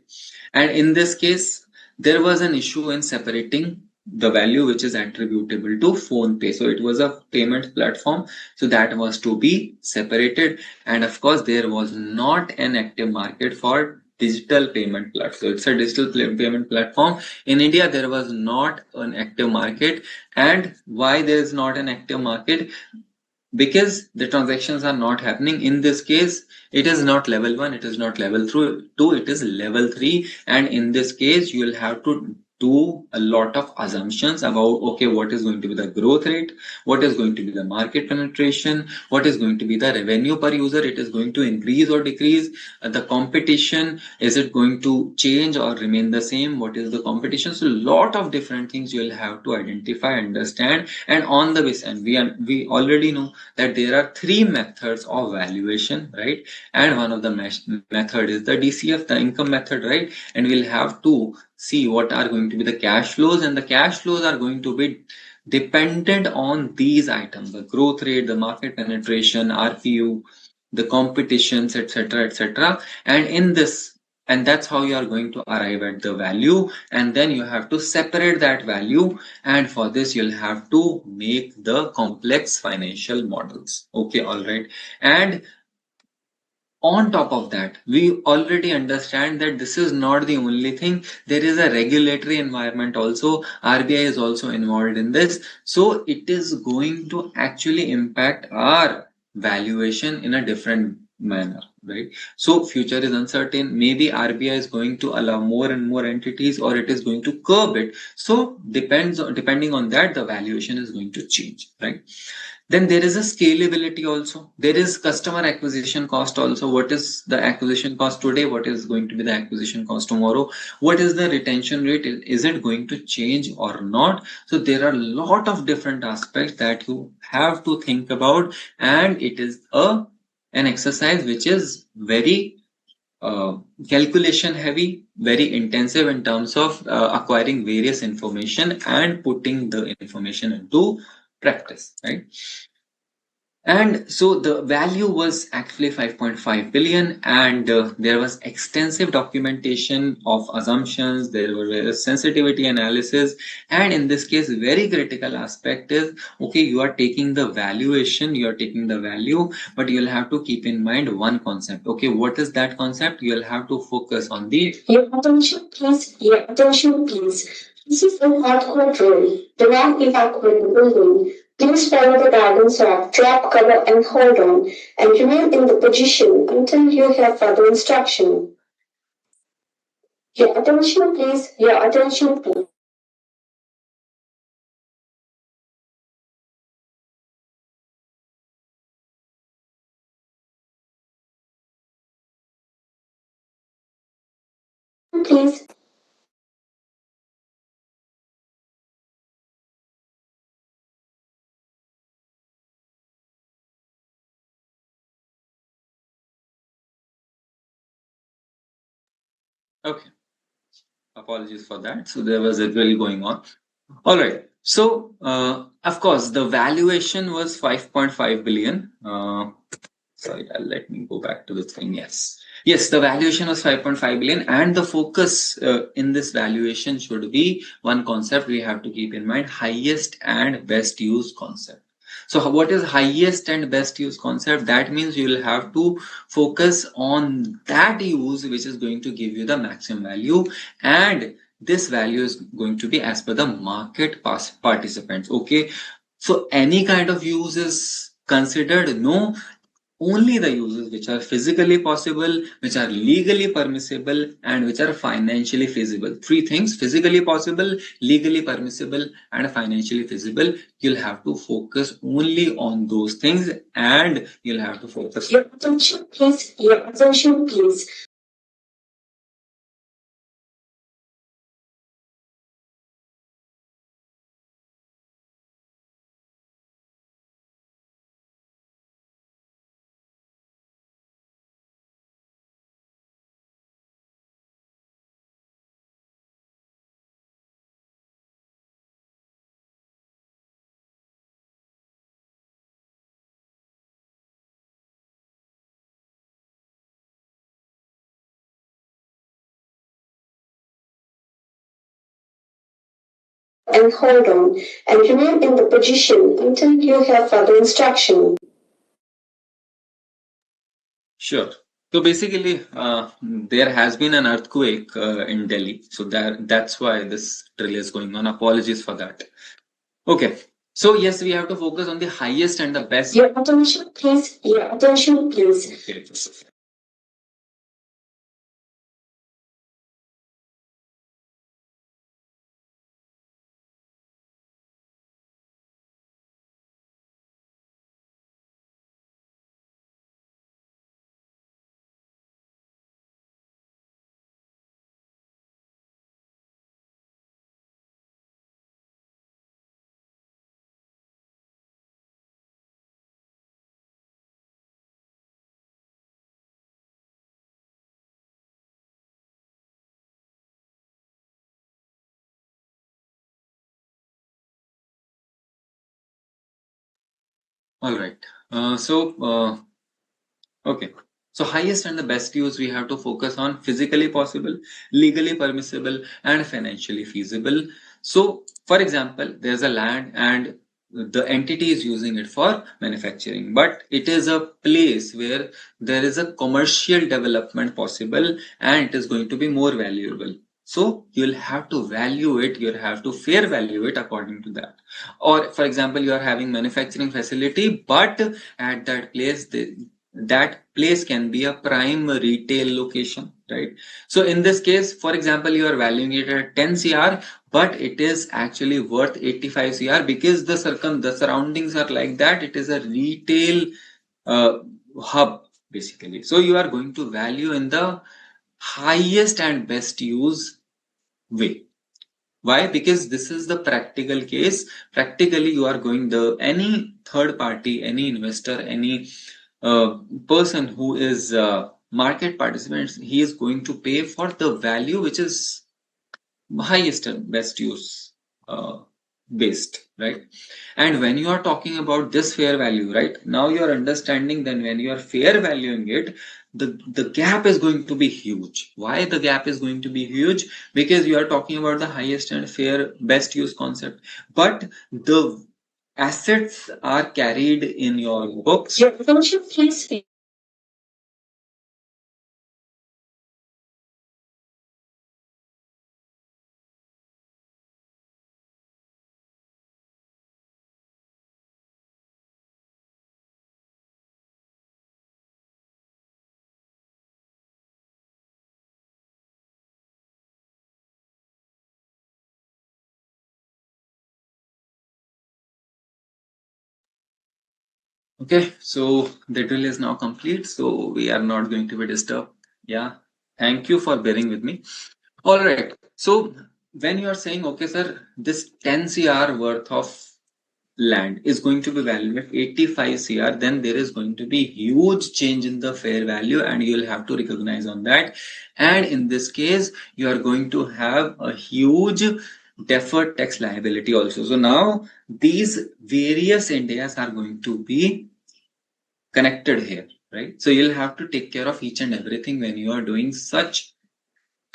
And in this case, there was an issue in separating the value which is attributable to PhonePe. So it was a payment platform. So that was to be separated. And of course, there was not an active market for digital payment platform. So it's a digital payment platform. In India, there was not an active market. And why there is not an active market? Because the transactions are not happening. In this case, it is not level 1, it is not level 2, it is level 3. And in this case, you will have to do a lot of assumptions about, okay, what is going to be the growth rate, what is going to be the market penetration, what is going to be the revenue per user, it is going to increase or decrease, the competition, is it going to change or remain the same, what is the competition? So a lot of different things you will have to identify, understand, and on the basis, and we already know that there are 3 methods of valuation, right? And one of the method is the DCF, the income method, right? And we'll have to see what are going to be the cash flows, and the cash flows are going to be dependent on these items: the growth rate, the market penetration, RPU, the competitions, etc., etc. And in this, and that's how you are going to arrive at the value, and then you have to separate that value, and for this you'll have to make the complex financial models. Okay, all right. And on top of that, we already understand that this is not the only thing. There is a regulatory environment also. RBI is also involved in this. So it is going to actually impact our valuation in a different manner, right? So future is uncertain. Maybe RBI is going to allow more and more entities, or it is going to curb it. So depending on that, the valuation is going to change, right? Then there is a scalability also. There is customer acquisition cost also. What is the acquisition cost today? What is going to be the acquisition cost tomorrow? What is the retention rate? Is it going to change or not? So there are a lot of different aspects that you have to think about, and it is an exercise which is very calculation heavy, very intensive in terms of acquiring various information and putting the information into practice, right? And so the value was actually 5.5 billion, and there was extensive documentation of assumptions, there were sensitivity analysis, and in this case, very critical aspect is, okay, you are taking the valuation, you are taking the value, but you'll have to keep in mind one concept. Okay, what is that concept? You'll have to focus on the... Your attention, please. Your attention, please. This is a hardcore drill. Do not evacuate the building. Please follow the guidance of drop, cover, and hold on, and remain in the position until you hear further instruction. Your attention, please. Your attention, please. Please. Okay, apologies for that. So there was a drill going on. All right. So, of course, the valuation was 5.5 billion. Sorry, let me go back to the thing. Yes. Yes, the valuation was 5.5 billion, and the focus in this valuation should be one concept we have to keep in mind: highest and best use concept. So what is highest and best use concept? That means you will have to focus on that use which is going to give you the maximum value, and this value is going to be as per the market participants. Okay, so any kind of use is considered? No, only the uses which are physically possible, which are legally permissible, and which are financially feasible. Three things: physically possible, legally permissible, and financially feasible. You'll have to focus only on those things, and you'll have to focus. Your attention, please. Your attention, please. And hold on, and remain in the position until you hear further instruction. Sure. So basically, there has been an earthquake in Delhi. So that's why this drill is going on. Apologies for that. Okay. So yes, we have to focus on the highest and the best. Your attention, please. Your attention, please. Okay. All right. Okay. So highest and the best use we have to focus on: physically possible, legally permissible, and financially feasible. So, for example, there's a land and the entity is using it for manufacturing, but it is a place where there is a commercial development possible and it is going to be more valuable. So you'll have to value it, you'll have to fair value it according to that. Or for example, you are having manufacturing facility, but at that place that place can be a prime retail location, right? So in this case, for example, you are valuing it at 10 CR, but it is actually worth 85 CR because the surroundings are like that. It is a retail hub basically. So you are going to value in the highest and best use way. Why? Because this is the practical case. Practically, you are going any third party, any investor, any person who is market participants, he is going to pay for the value which is highest and best use uh, based, right? And when you are talking about this fair value, right, now you are understanding, then when you are fair valuing it, the gap is going to be huge. Why the gap is going to be huge? Because you are talking about the highest and fair best use concept, but the assets are carried in your books. Your attention, please. Okay, so the drill is now complete, so we are not going to be disturbed. Yeah, thank you for bearing with me. All right, so when you are saying, okay, sir, this 10 CR worth of land is going to be valued at 85 CR, then there is going to be huge change in the fair value and you'll have to recognize on that. And in this case, you are going to have a huge deferred tax liability also. So now these various Indias are going to be connected here, right? So you'll have to take care of each and everything when you are doing such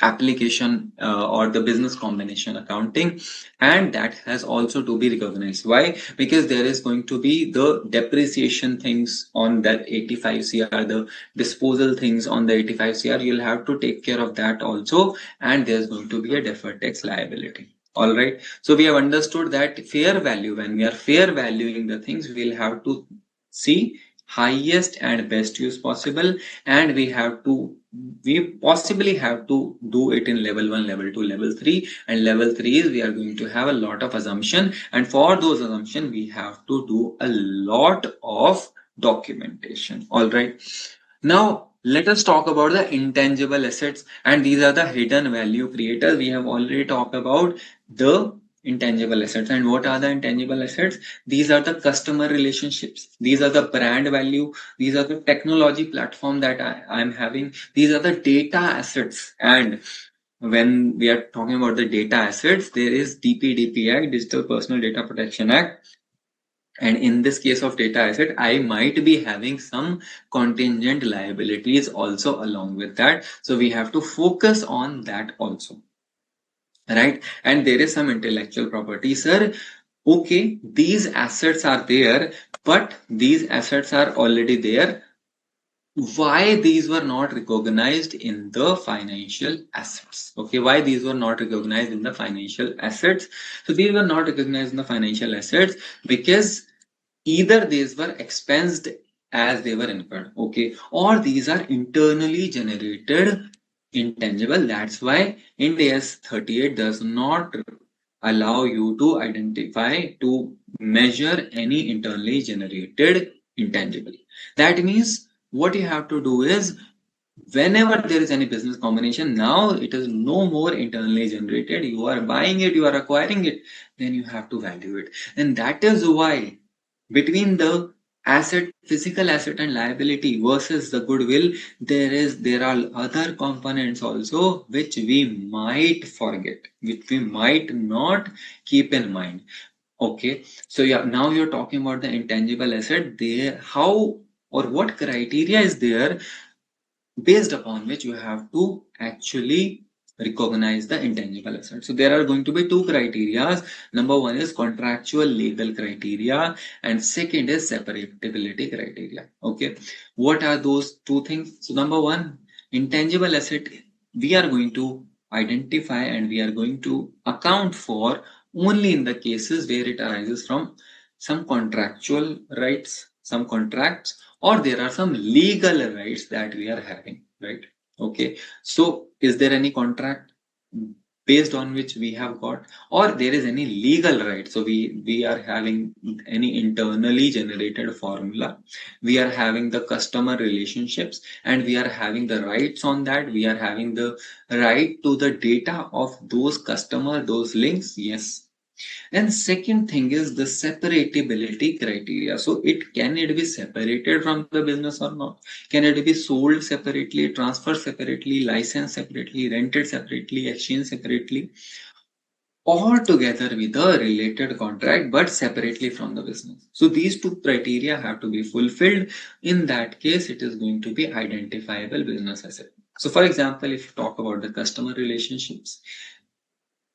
application or the business combination accounting, and that has also to be recognized. Why? Because there is going to be the depreciation things on that 85 CR, the disposal things on the 85 CR, you'll have to take care of that also, and there's going to be a deferred tax liability. All right, so we have understood that fair value, when we are fair valuing the things, we'll have to see highest and best use possible, and we possibly have to do it in level 1, level 2, level 3, and level 3 is we are going to have a lot of assumption, and for those assumption we have to do a lot of documentation. All right, now let us talk about the intangible assets, and these are the hidden value creators. We have already talked about the intangible assets. And what are the intangible assets? These are the customer relationships, these are the brand value, these are the technology platform that I'm having, these are the data assets. And when we are talking about the data assets, there is DPDP Act, Digital Personal Data Protection Act. And in this case of data asset, I might be having some contingent liabilities also along with that. So we have to focus on that also, right? And there is some intellectual property, sir. Okay, these assets are there, but these assets are already there. Why these were not recognized in the financial assets? Okay, why these were not recognized in the financial assets? So these were not recognized in the financial assets because either these were expensed as they were incurred, okay, or these are internally generated intangible. That's why Ind AS 38 does not allow you to identify, to measure any internally generated intangible. That means what you have to do is, whenever there is any business combination, now it is no more internally generated, you are buying it, you are acquiring it, then you have to value it. And that is why between the physical asset and liability versus the goodwill, there are other components also which we might forget, which we might not keep in mind. Okay, so yeah, now you're talking about the intangible asset. There, how or what criteria is there based upon which you have to actually recognize the intangible asset? So there are going to be two criteria. Number one is contractual legal criteria, and second is separability criteria. Okay, what are those two things? So number one, intangible asset, we are going to identify and we are going to account for only in the cases where it arises from some contractual rights, some contracts, or there are some legal rights that we are having, right? Okay, so is there any contract based on which we have got, or there is any legal right? So we are having any internally generated formula, we are having the customer relationships, and we are having the rights on that, we are having the right to the data of those customer, those links. Yes. And second thing is the separatability criteria. So can it be separated from the business or not? Can it be sold separately, transferred separately, licensed separately, rented separately, exchanged separately, or together with a related contract but separately from the business? So these two criteria have to be fulfilled. In that case, it is going to be identifiable business asset. So for example, if you talk about the customer relationships,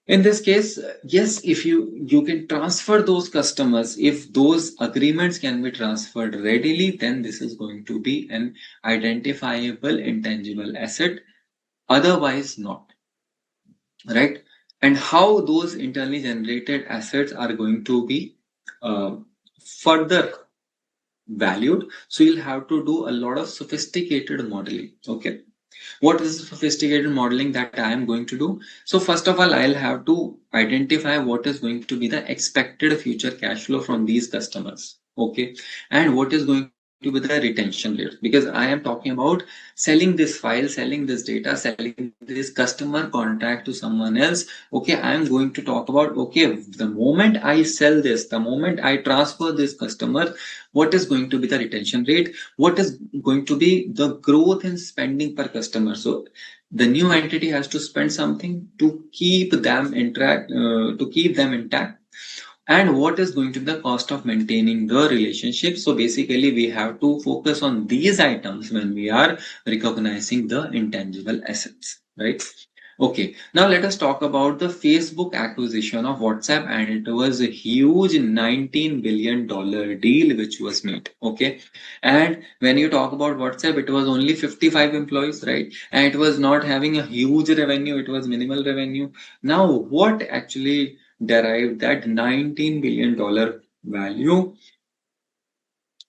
in this case, yes, if you can transfer those customers, if those agreements can be transferred readily, then this is going to be an identifiable intangible asset, otherwise not, right? And how those internally generated assets are going to be uh, further valued, so you'll have to do a lot of sophisticated modeling. Okay, what is the sophisticated modeling that I am going to do? So first of all, I'll have to identify what is going to be the expected future cash flow from these customers. Okay, and what is going to be the retention rate, because I am talking about selling this file, selling this data, selling this customer contract to someone else. Okay, I am going to talk about, okay, the moment I sell this, the moment I transfer this customer, what is going to be the retention rate, what is going to be the growth in spending per customer. So the new entity has to spend something to keep them intact, and what is going to be the cost of maintaining the relationship. So basically we have to focus on these items when we are recognizing the intangible assets, right? Okay, now let us talk about the Facebook acquisition of WhatsApp, and it was a huge $19 billion deal which was made. Okay, and when you talk about WhatsApp, it was only 55 employees, right? And it was not having a huge revenue, it was minimal revenue. Now, what actually derived that $19 billion value?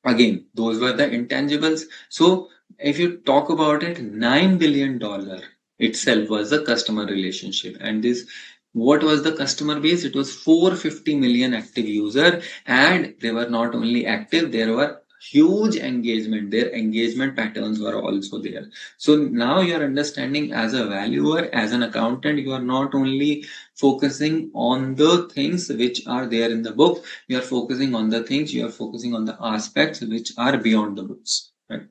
Again, those were the intangibles. So if you talk about it, $9 billion itself was the customer relationship. And this, what was the customer base? It was 450 million active user, and they were not only active, there were huge engagement. Their engagement patterns were also there. So now you're understanding, as a valuer, as an accountant, you are not only focusing on the things which are there in the book, you are focusing on the things, you are focusing on the aspects which are beyond the books, right?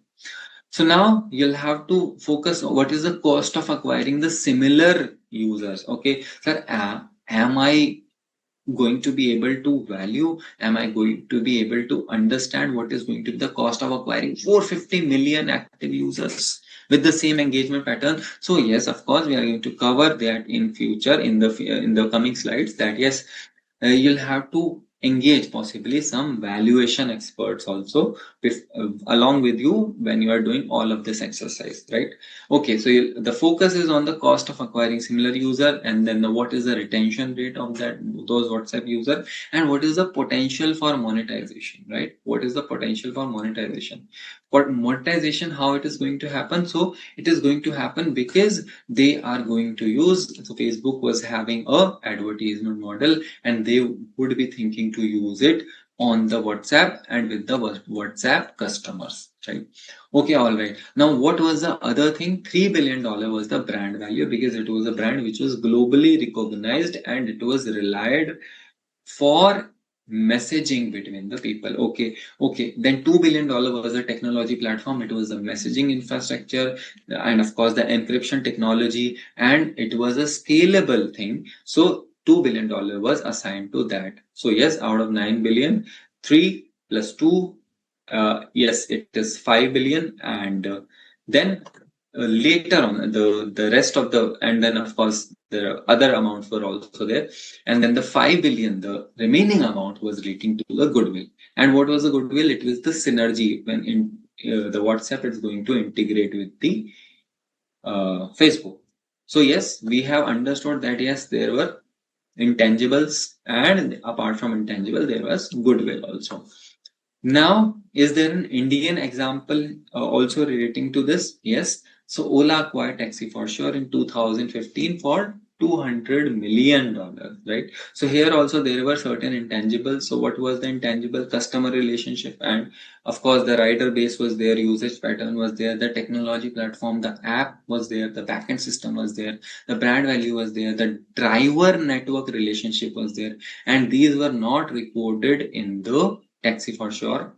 So now you'll have to focus on what is the cost of acquiring the similar users. Okay, sir, am I going to be able to value, am I going to be able to understand what is going to be the cost of acquiring 450 million active users with the same engagement pattern? So yes, of course, we are going to cover that in future in the coming slides, that yes, you'll have to engage possibly some valuation experts also along with you when you are doing all of this exercise, right? Okay, so the focus is on the cost of acquiring similar user, and then what is the retention rate of those WhatsApp user, and what is the potential for monetization, right? What is the potential for monetization? For monetization, how it is going to happen? So it is going to happen because they are going to use, so Facebook was having a advertisement model, and they would be thinking to use it on the WhatsApp and with the WhatsApp customers, right? Okay, all right. Now, what was the other thing? $3 billion was the brand value, because it was a brand which was globally recognized and it was relied for messaging between the people. Okay, then $2 billion was a technology platform, it was the messaging infrastructure, and of course the encryption technology, and it was a scalable thing. So $2 billion was assigned to that. So yes, out of 9 billion, 3 plus 2, yes, it is 5 billion. And then later on, the rest of the, and then of course the other amounts were also there. And then the 5 billion, the remaining amount, was relating to the goodwill. And what was the goodwill? It was the synergy when in the WhatsApp is going to integrate with the Facebook. So yes, we have understood that yes, there were intangibles, and apart from intangible, there was goodwill also. Now, is there an Indian example also relating to this? Yes. So Ola acquired Taxi for Sure in 2015 for $200 million, right? So here also there were certain intangibles. So what was the intangible? Customer relationship, and of course the rider base was there, usage pattern was there, the technology platform, the app was there, the backend system was there, the brand value was there, the driver network relationship was there, and these were not recorded in the Taxi for Sure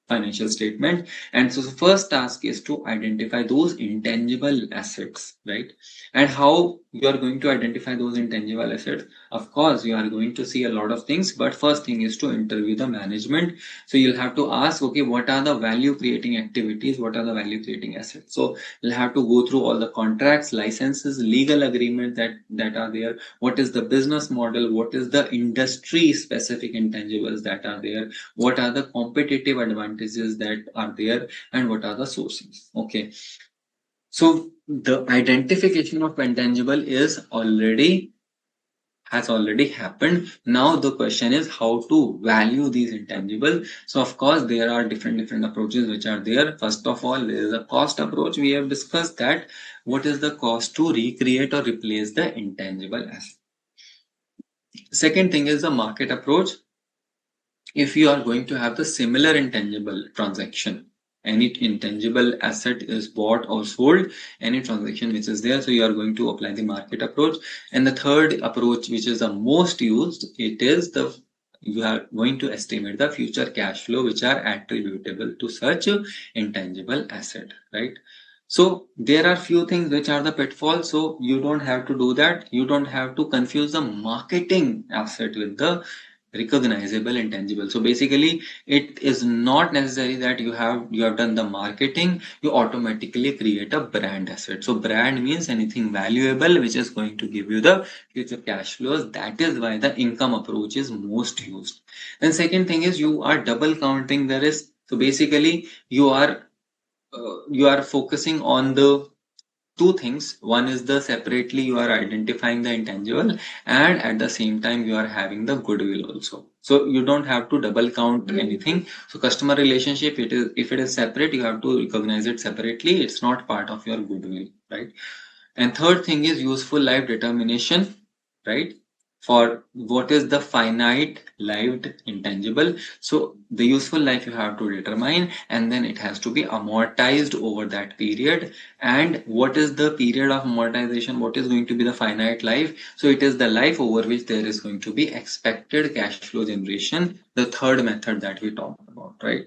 financial statement. And so the first task is to identify those intangible assets, right? And how you are going to identify those intangible assets? Of course, you are going to see a lot of things, but first thing is to interview the management. So you'll have to ask, okay, what are the value creating activities? What are the value creating assets? So you'll have to go through all the contracts, licenses, legal agreements that are there. What is the business model? What is the industry specific intangibles that are there? What are the competitive advantages that are there, and what are the sources? Okay, so the identification of intangible has already happened. Now the question is how to value these intangibles. So of course there are different approaches which are there. First of all, there is a cost approach. We have discussed that what is the cost to recreate or replace the intangible asset. Second thing is the market approach. If you are going to have the similar intangible transaction, any intangible asset is bought or sold, any transaction which is there, so you are going to apply the market approach. And the third approach, which is the most used, it is you are going to estimate the future cash flow which are attributable to such intangible asset, right? So there are few things which are the pitfalls, so you don't have to do that. You don't have to confuse the marketing asset with the recognizable intangible. So basically it is not necessary that you have done the marketing, you automatically create a brand asset. So brand means anything valuable which is going to give you the future cash flows. That is why the income approach is most used. Then second thing is you are double counting the risk. So basically you are focusing on the two things. One is the separately you are identifying the intangible, and at the same time you are having the goodwill also. So you don't have to double count anything. So customer relationship, if it is separate, you have to recognize it separately. It's not part of your goodwill, right? And third thing is useful life determination, right? For what is the finite lived intangible. So the useful life you have to determine, and then it has to be amortized over that period. And what is the period of amortization? What is going to be the finite life? So it is the life over which there is going to be expected cash flow generation, the third method that we talked about, right?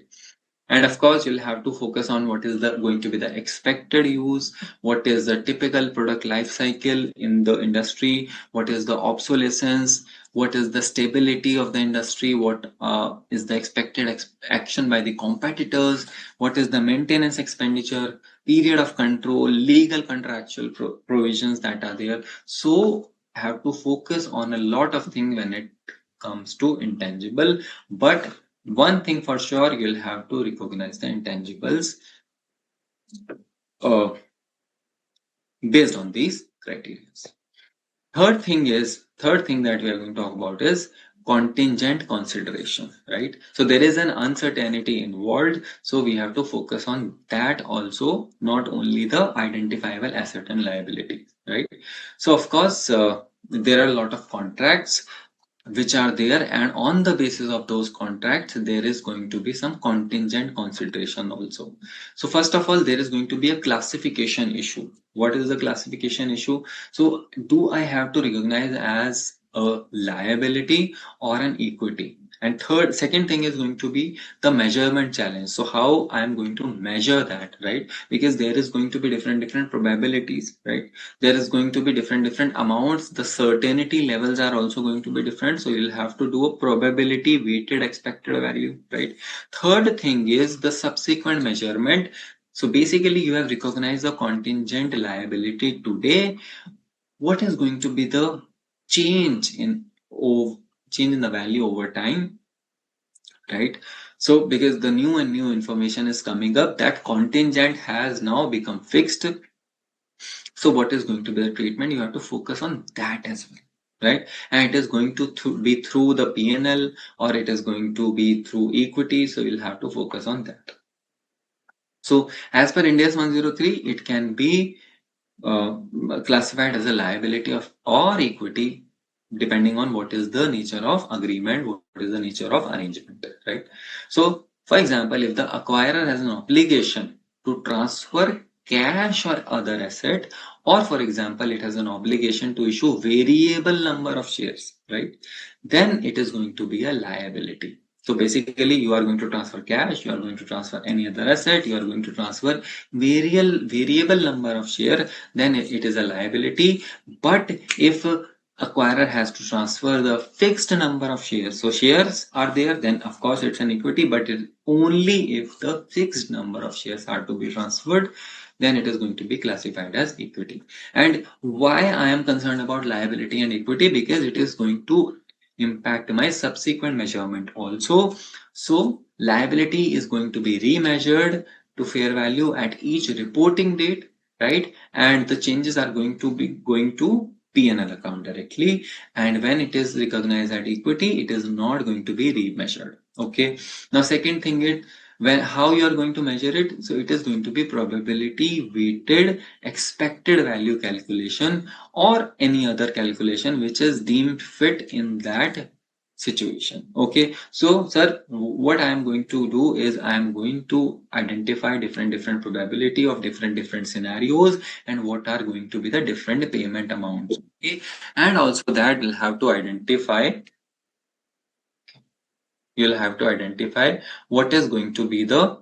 And of course, you'll have to focus on what is going to be the expected use, what is the typical product life cycle in the industry, what is the obsolescence, what is the stability of the industry, what is the expected action by the competitors, what is the maintenance expenditure, period of control, legal contractual provisions that are there. So have to focus on a lot of things when it comes to intangible, but one thing for sure, you'll have to recognize the intangibles uh, based on these criteria. Third thing that we are going to talk about is contingent consideration, right? So there is an uncertainty involved, so we have to focus on that also, not only the identifiable asset and liability, right? So of course, there are a lot of contracts which are there, and on the basis of those contracts there is going to be some contingent consideration also. So first of all, there is going to be a classification issue. What is the classification issue? So do I have to recognize as a liability or an equity? And second thing is going to be the measurement challenge. So how I am going to measure that, right? Because there is going to be different probabilities, right? There is going to be different amounts. The certainty levels are also going to be different. So you'll have to do a probability weighted expected value, right? Third thing is the subsequent measurement. So basically you have recognized the contingent liability today. What is going to be the change in the value over time, right? So because the new information is coming up, that contingent has now become fixed. So what is going to be the treatment? You have to focus on that as well. right? And it is going to be through the P&L, or it is going to be through equity. So you'll have to focus on that. So as per Ind AS 103, it can be classified as a liability of or equity, depending on what is the nature of agreement, what is the nature of arrangement, right? So for example, if the acquirer has an obligation to transfer cash or other asset, or for example, it has an obligation to issue variable number of shares, right? Then it is going to be a liability. So basically, you are going to transfer cash, you are going to transfer any other asset, you are going to transfer variable number of share, then it is a liability. But if acquirer has to transfer the fixed number of shares, so shares are there, then of course it's an equity, but only if the fixed number of shares are to be transferred, then it is going to be classified as equity. And why I am concerned about liability and equity? Because it is going to impact my subsequent measurement also. So liability is going to be remeasured to fair value at each reporting date, right? And the changes are going to be going to P&L account directly. And when it is recognized at equity, it is not going to be remeasured. Okay. Now, second thing is, when how you are going to measure it? So it is going to be probability weighted expected value calculation, or any other calculation which is deemed fit in that situation. Okay, so sir, what I am going to do is I am going to identify different probability of different scenarios, and what are going to be the different payment amounts. Okay, and also that you'll have to identify what is going to be the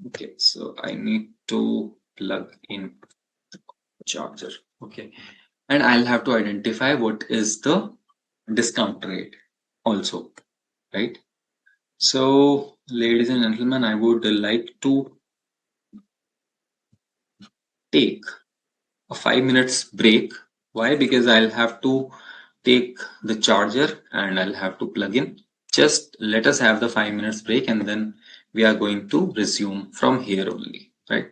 okay, so I need to plug in charger. Okay, and I'll have to identify what is the discount rate also, right? So ladies and gentlemen, I would like to take a 5 minutes break. Why? Because I'll have to take the charger and I'll have to plug in. Just let us have the 5 minutes break, and then we are going to resume from here only, right?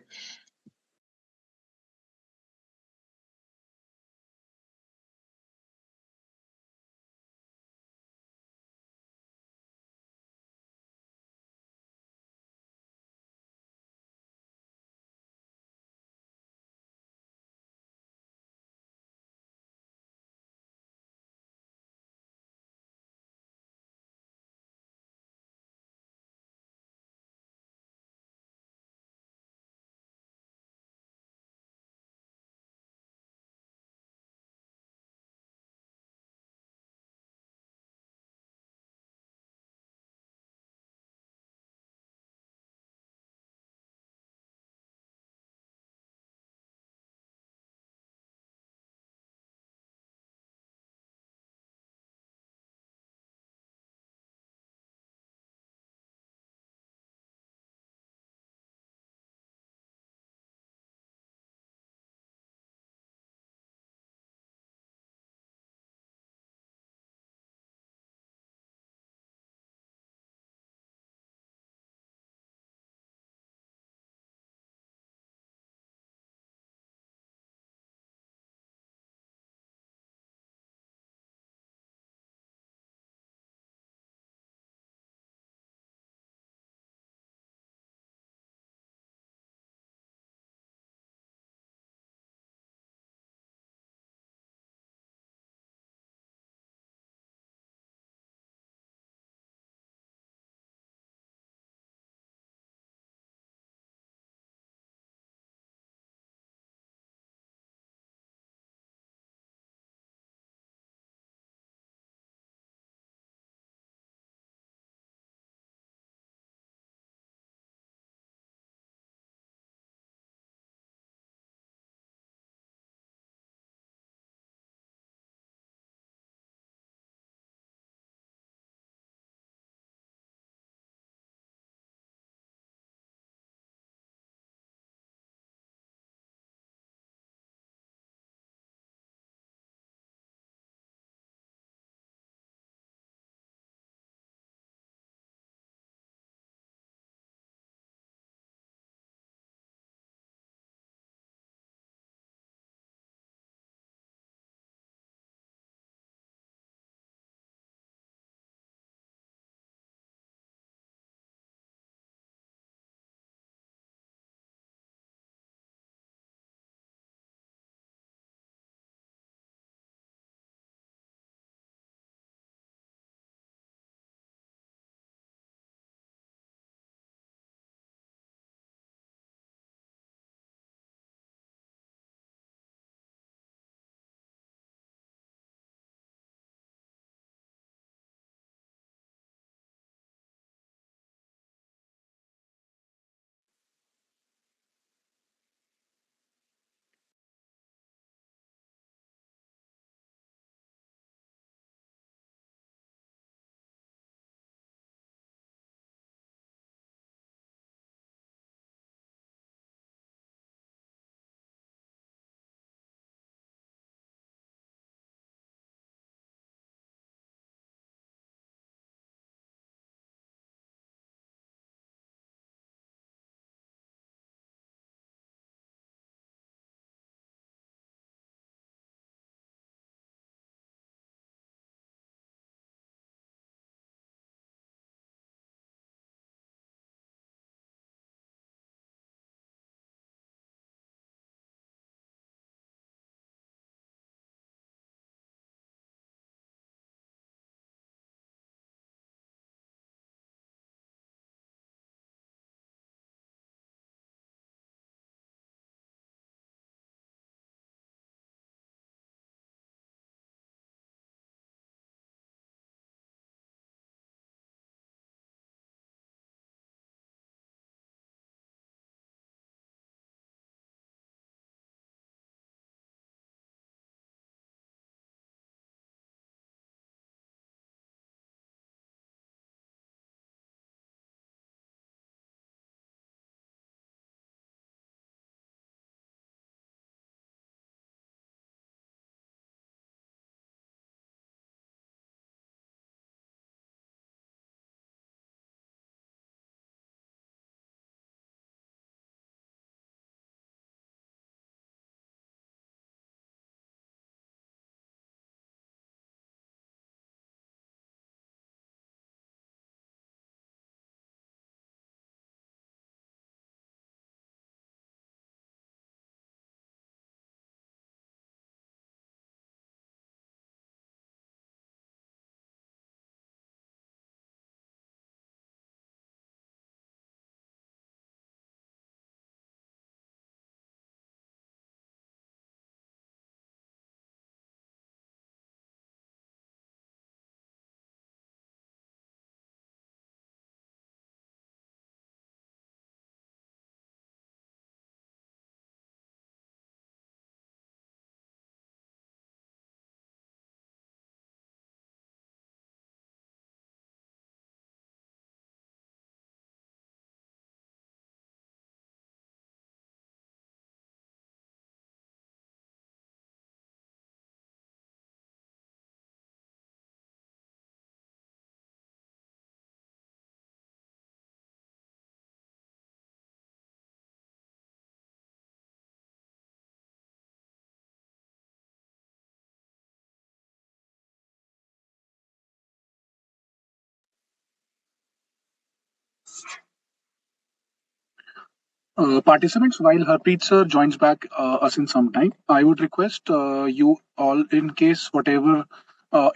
Participants, while Harpreet sir joins back us in some time, I would request you all, in case whatever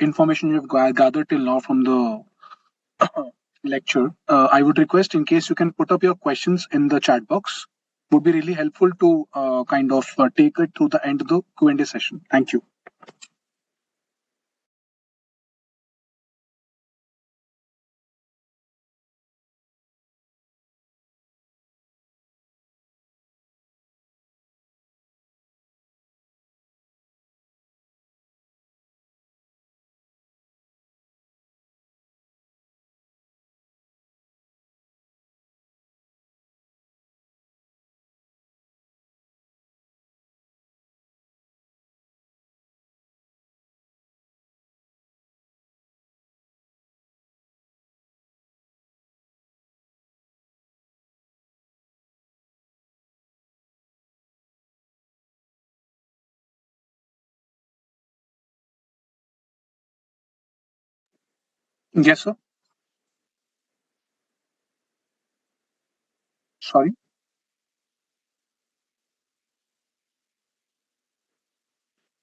information you've gathered till now from the lecture, I would request, in case you can put up your questions in the chat box, would be really helpful to kind of take it to the end of the Q&A session. Thank you. Yes, sir. Sorry.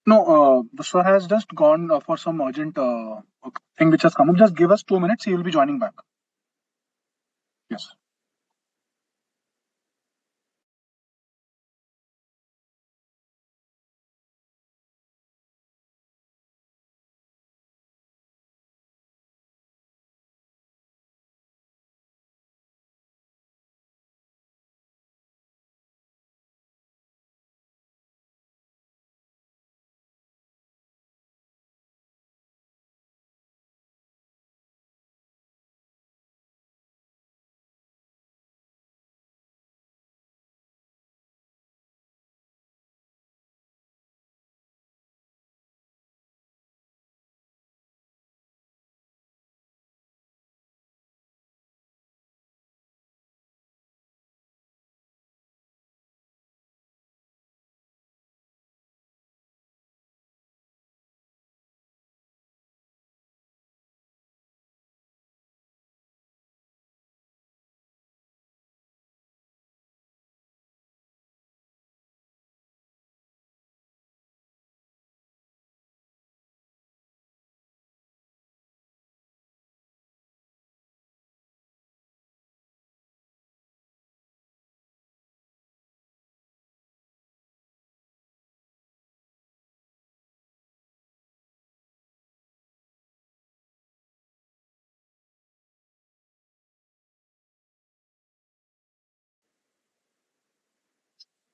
No, the sir has just gone for some urgent thing which has come up. Just give us 2 minutes. He will be joining back. Yes.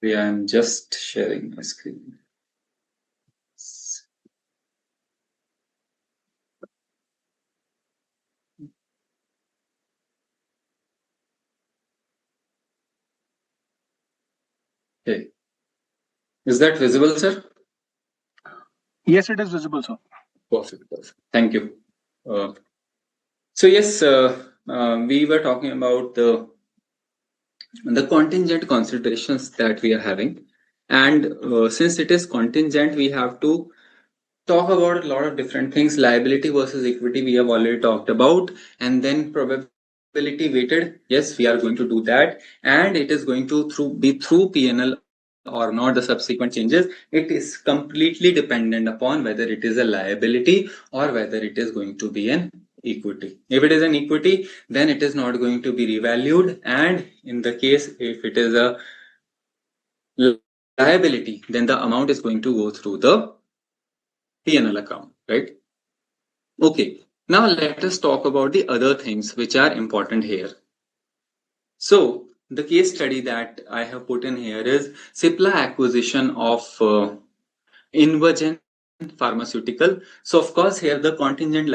Yeah, I'm just sharing my screen. Okay. Is that visible, sir? Yes, it is visible, sir. Perfect. Perfect. Thank you. So yes, we were talking about the contingent considerations that we are having, and since it is contingent, we have to talk about a lot of different things. Liability versus equity, we have already talked about, and then probability weighted. Yes, we are going to do that, and it is going to be through P&L or not. The subsequent changes, it is completely dependent upon whether it is a liability or whether it is going to be an equity. If it is an equity, then it is not going to be revalued, and in the case if it is a liability, then the amount is going to go through the P&L account, right? Okay, now let us talk about the other things which are important here. So the case study that I have put in here is Cipla acquisition of Invergen Pharmaceutical. So of course here the contingent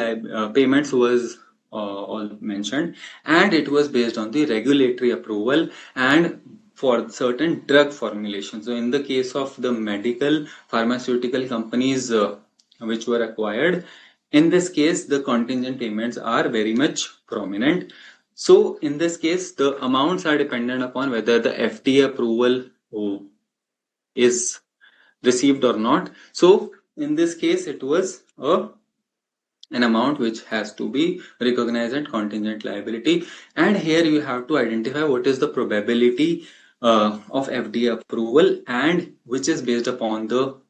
payments was all mentioned, and it was based on the regulatory approval and for certain drug formulations. So in the case of the medical pharmaceutical companies which were acquired, in this case the contingent payments are very much prominent. So in this case the amounts are dependent upon whether the FDA approval is received or not. So in this case it was an amount which has to be recognized as contingent liability, and here you have to identify what is the probability of FDA approval, and which is based upon the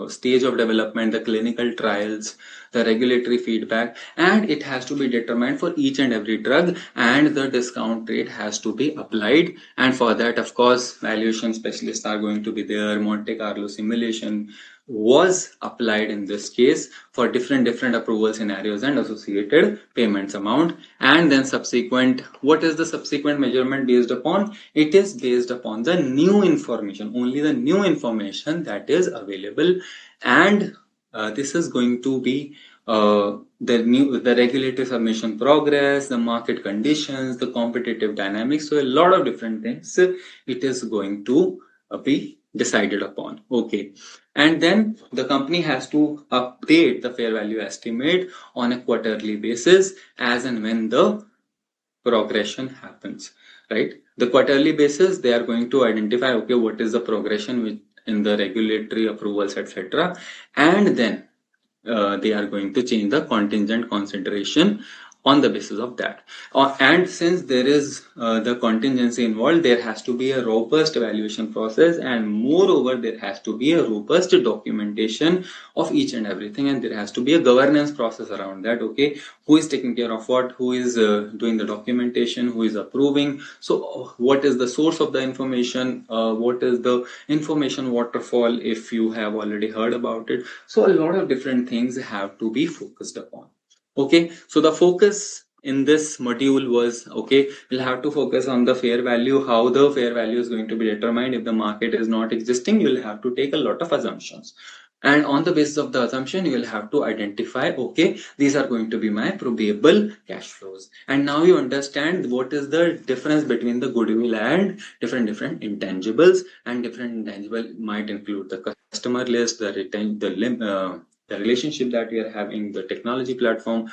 stage of development, the clinical trials, the regulatory feedback, and it has to be determined for each and every drug, and the discount rate has to be applied. And for that, of course, valuation specialists are going to be there. Monte Carlo simulation was applied in this case for different approval scenarios and associated payments amount. And then subsequent, what is the subsequent measurement based upon? It is based upon the new information, only the new information that is available. And this is going to be the regulatory submission progress, the market conditions, the competitive dynamics. So a lot of different things it is going to be decided upon. Okay. And then the company has to update the fair value estimate on a quarterly basis as and when the progression happens, right? The quarterly basis, they are going to identify, okay, what is the progression in the regulatory approvals, etc. And then they are going to change the contingent consideration on the basis of that. And since there is the contingency involved, there has to be a robust evaluation process, and moreover, there has to be a robust documentation of each and everything, and there has to be a governance process around that. Okay, who is taking care of what, who is doing the documentation, who is approving, so what is the source of the information, what is the information waterfall, if you have already heard about it. So a lot of different things have to be focused upon. Okay, so the focus in this module was, okay, we'll have to focus on the fair value, how the fair value is going to be determined. If the market is not existing, you'll have to take a lot of assumptions. And on the basis of the assumption, you will have to identify, okay, these are going to be my probable cash flows. And now you understand what is the difference between the goodwill and different intangibles. And different intangible might include the customer list, the relationship that we are having, the technology platform,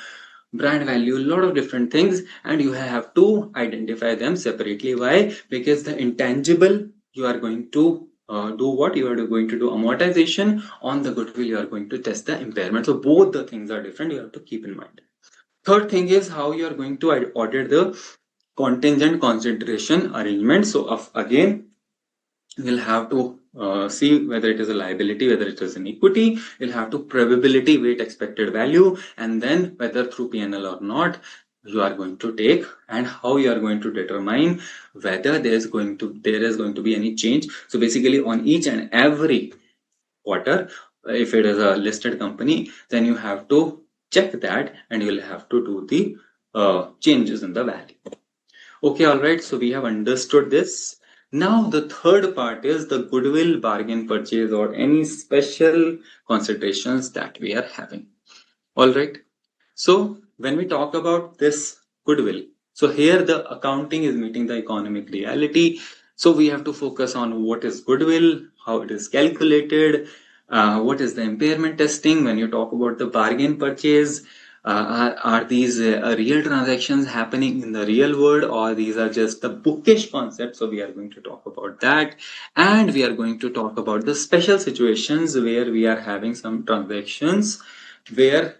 brand value, a lot of different things, and you have to identify them separately. Why? Because the intangible, you are going to do what? You are going to do amortization. On the goodwill, you are going to test the impairment. So both the things are different. You have to keep in mind. Third thing is how you are going to audit the contingent consideration arrangement. So again, we'll have to see whether it is a liability, whether it is an equity. You'll have to probability weight expected value, and then whether through P&L or not you are going to take, and how you are going to determine whether there is going to be any change. So basically on each and every quarter, if it is a listed company, then you have to check that, and you'll have to do the changes in the value. Okay, all right, so we have understood this. Now the third part is the goodwill, bargain purchase, or any special considerations that we are having. All right. So when we talk about this goodwill, so here the accounting is meeting the economic reality. So we have to focus on what is goodwill, how it is calculated, what is the impairment testing. When you talk about the bargain purchase, are these real transactions happening in the real world, or these are just the bookish concepts? So we are going to talk about that, and we are going to talk about the special situations where we are having some transactions where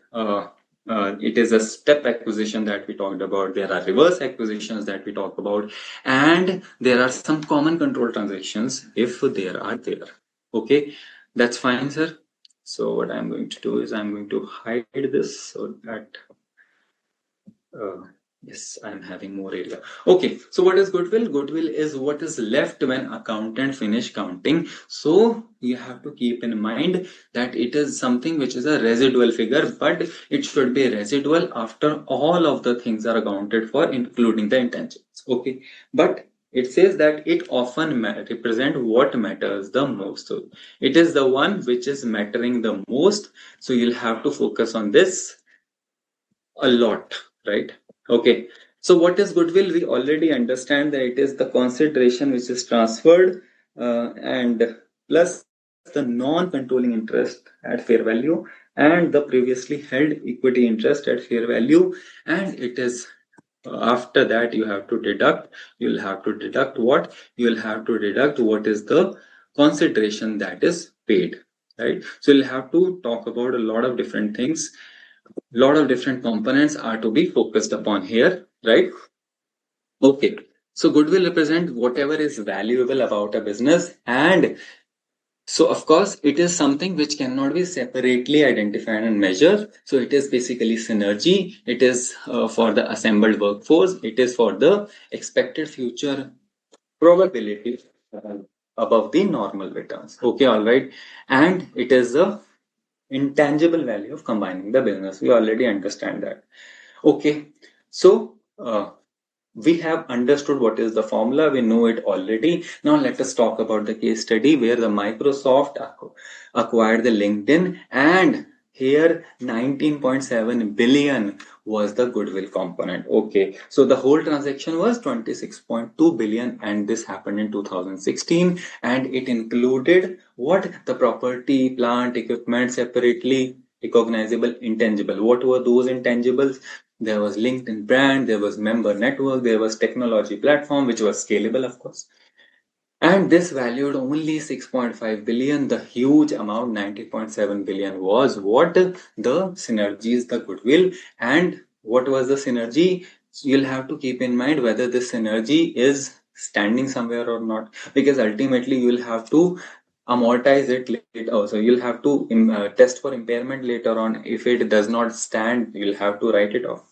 it is a step acquisition that we talked about. There are reverse acquisitions that we talk about, and there are some common control transactions if there are there. Okay, that's fine, sir. So what I'm going to do is I'm going to hide this so that yes, I'm having more area. Okay, so what is goodwill? Goodwill is what is left when accountant finish counting. So you have to keep in mind that it is something which is a residual figure, but it should be residual after all of the things are accounted for, including the intangibles. Okay, but it says that it often represent what matters the most. So it is the one which is mattering the most. So you'll have to focus on this a lot, right? Okay. So what is goodwill? We already understand that it is the consideration which is transferred and plus the non-controlling interest at fair value and the previously held equity interest at fair value, and it is after that you'll have to deduct what? You'll have to deduct what is the consideration that is paid, right? So you'll have to talk about a lot of different things. Lot of different components are to be focused upon here, right? Okay, So goodwill represents whatever is valuable about a business, and so of course it is something which cannot be separately identified and measured. So it is basically synergy. It is for the assembled workforce. It is for the expected future probability above the normal returns. Okay, all right. And it is the intangible value of combining the business. We already understand that. Okay, so we have understood what is the formula. We know it already. Now let us talk about the case study where the Microsoft acquired the LinkedIn, and here 19.7 billion was the goodwill component. Okay, so the whole transaction was 26.2 billion, and this happened in 2016, and it included what? The property, plant, equipment, separately recognizable, intangible. What were those intangibles? There was LinkedIn brand, there was member network, there was technology platform, which was scalable, of course. And this valued only 6.5 billion. The huge amount, 90.7 billion, was what? The synergies, the goodwill. And what was the synergy? You'll have to keep in mind whether this synergy is standing somewhere or not, because ultimately you'll have to amortize it later also. You'll have to test for impairment later on. If it does not stand, you'll have to write it off.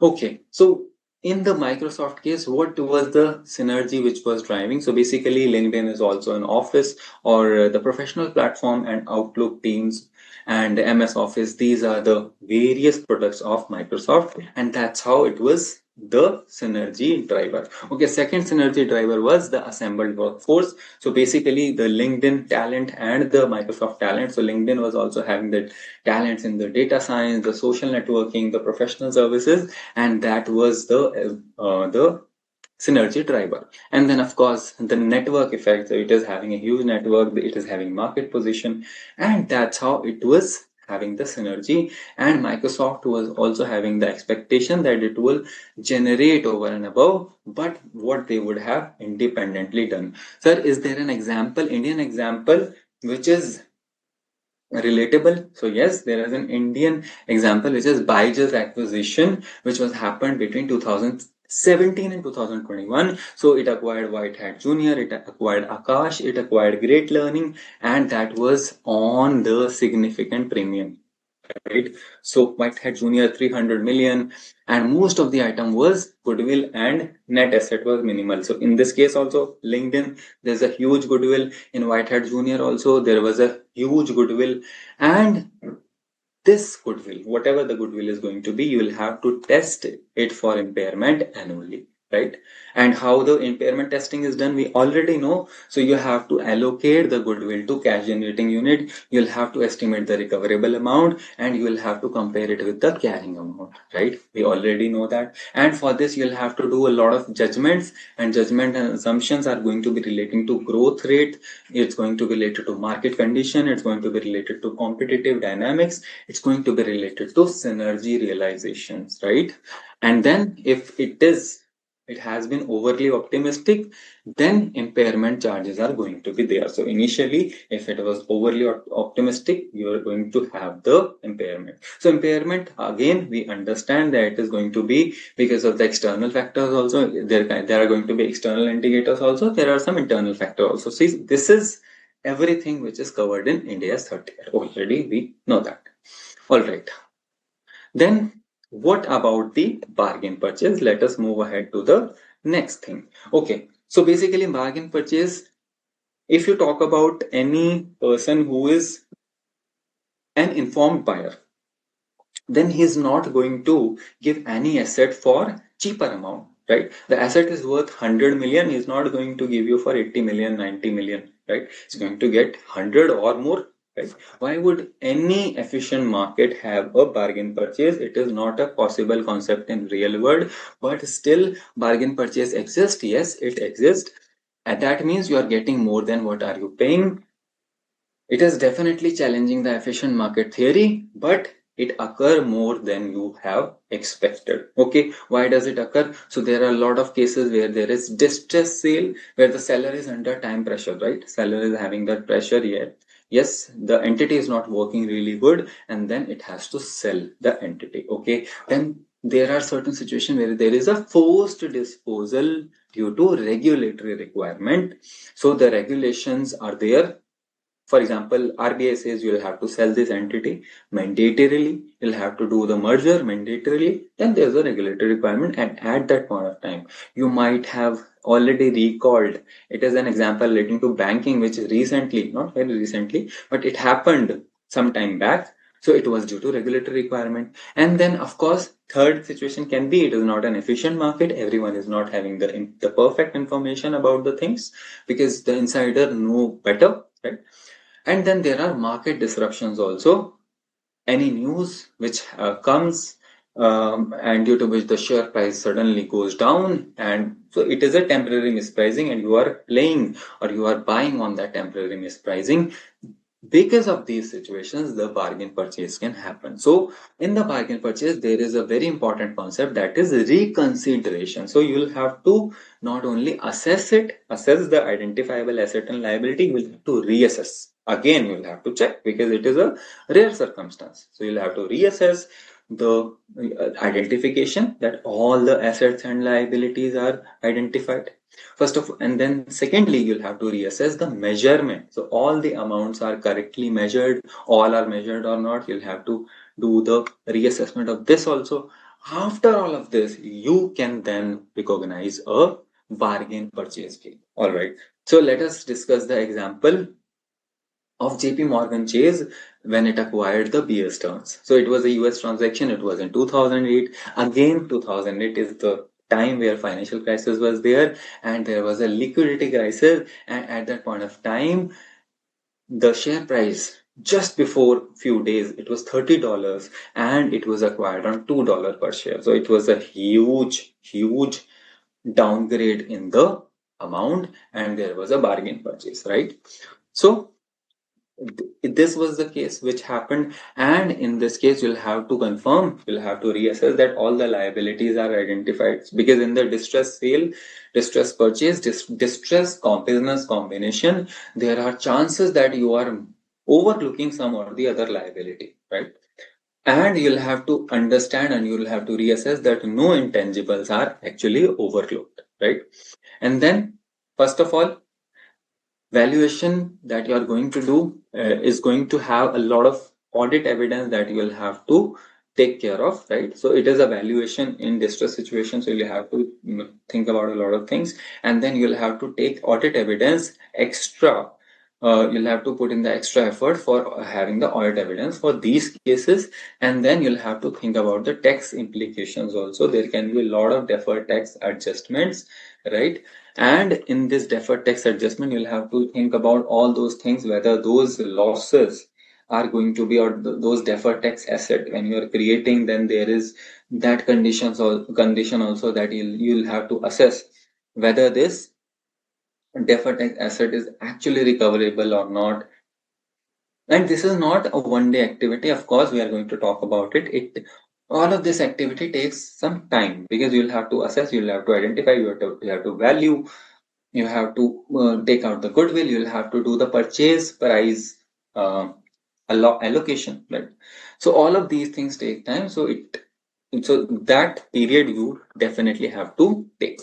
Okay, so in the Microsoft case, what was the synergy which was driving? So basically, LinkedIn is also an office or the professional platform, and Outlook, Teams, and MS Office. These are the various products of Microsoft, and that's how it was the synergy driver. Okay, second synergy driver was the assembled workforce. So basically, the LinkedIn talent and the Microsoft talent. So LinkedIn was also having the talents in the data science, the social networking, the professional services, and that was the synergy driver. And then of course the network effect. So it is having a huge network, it is having market position, and that's how it was having the synergy. And Microsoft was also having the expectation that it will generate over and above but what they would have independently done. Sir, is there an example, Indian example, which is relatable? So yes, there is an Indian example which is Byju's acquisition, which was happened between 2017 and 2021. So it acquired White Hat Junior, it acquired Akash, it acquired Great Learning, and that was on the significant premium. Right? So White Hat Junior 300 million, and most of the item was goodwill and net asset was minimal. So in this case also, LinkedIn, there's a huge goodwill. In White Hat Junior also, there was a huge goodwill. And this goodwill, whatever the goodwill is going to be, you will have to test it for impairment annually, right? And how the impairment testing is done, we already know. So you have to allocate the goodwill to cash generating unit. You'll have to estimate the recoverable amount, and you will have to compare it with the carrying amount, right? We already know that. And for this, you'll have to do a lot of judgments, and judgment and assumptions are going to be relating to growth rate. It's going to be related to market condition. It's going to be related to competitive dynamics. It's going to be related to synergy realizations, right? And then if it has been overly optimistic, then impairment charges are going to be there. So initially, if it was overly optimistic, you are going to have the impairment. So impairment, again, we understand that it is going to be because of the external factors also. There are going to be external indicators also. There are some internal factors also. See, this is everything which is covered in India's 30. Already we know that. All right. Then what about the bargain purchase? Let us move ahead to the next thing. Okay. So basically bargain purchase, if you talk about any person who is an informed buyer, then he's not going to give any asset for cheaper amount, right? The asset is worth 100 million. He's not going to give you for 80 million, 90 million, right? He's going to get 100 or more. Right? Why would any efficient market have a bargain purchase? It is not a possible concept in real world, but still bargain purchase exists. Yes, it exists. And that means you are getting more than what are you paying. It is definitely challenging the efficient market theory, but it occur more than you have expected. Okay, why does it occur? So there are a lot of cases where there is distress sale, where the seller is under time pressure, right? Seller is having that pressure here. Yes, the entity is not working really good, and then it has to sell the entity. Okay, then there are certain situations where there is a forced disposal due to regulatory requirement. So the regulations are there. For example, RBI says you'll have to sell this entity mandatorily, you'll have to do the merger mandatorily, then there's a regulatory requirement, and at that point of time, you might have already recalled. It is an example relating to banking, which recently, not very recently, but it happened some time back. So it was due to regulatory requirement. And then, of course, third situation can be it is not an efficient market. Everyone is not having the perfect information about the things because the insider know better, right? And then there are market disruptions also. Any news which comes and due to which the share price suddenly goes down, and so it is a temporary mispricing, and you are playing or you are buying on that temporary mispricing. Because of these situations, the bargain purchase can happen. So in the bargain purchase, there is a very important concept, that is reconsideration. So you will have to not only assess the identifiable asset and liability, you will have to reassess. Again, you will have to check because it is a rare circumstance. So you'll have to reassess the identification that all the assets and liabilities are identified. First of all, and then secondly, you'll have to reassess the measurement. So all the amounts are correctly measured, all are measured or not. You'll have to do the reassessment of this also. After all of this, you can then recognize a bargain purchase gain. All right. So let us discuss the example of JP Morgan Chase when it acquired the Bear Stearns. So it was a US transaction. It was in 2008. Again, 2008 is the time where financial crisis was there and there was a liquidity crisis. And at that point of time, the share price just before few days, it was $30 and it was acquired on $2 per share. So it was a huge downgrade in the amount and there was a bargain purchase, right? So this was the case which happened, and in this case you'll have to reassess that all the liabilities are identified, because in the distress sale, distress purchase, distress business combination, there are chances that you are overlooking some or the other liability, right? And you'll have to understand and you'll have to reassess that no intangibles are actually overlooked, right? And then first of all, valuation that you are going to do is going to have a lot of audit evidence that you will have to take care of, right? So it is a valuation in distress situation, so you'll have to think about a lot of things, and then you'll have to take audit evidence extra. You'll have to put in the extra effort for having the audit evidence for these cases, and then you'll have to think about the tax implications also. There can be a lot of deferred tax adjustments, right? And in this deferred tax adjustment, you'll have to think about all those things, whether those losses are going to be, or those deferred tax asset when you are creating, then there is that condition also that you'll have to assess whether this deferred tax asset is actually recoverable or not. And this is not a one-day activity. Of course, we are going to talk about it. All of this activity takes some time because you'll have to assess, you'll have to identify, you have to value, you have to take out the goodwill, you'll have to do the purchase price allocation, right? So all of these things take time. So that period you definitely have to take.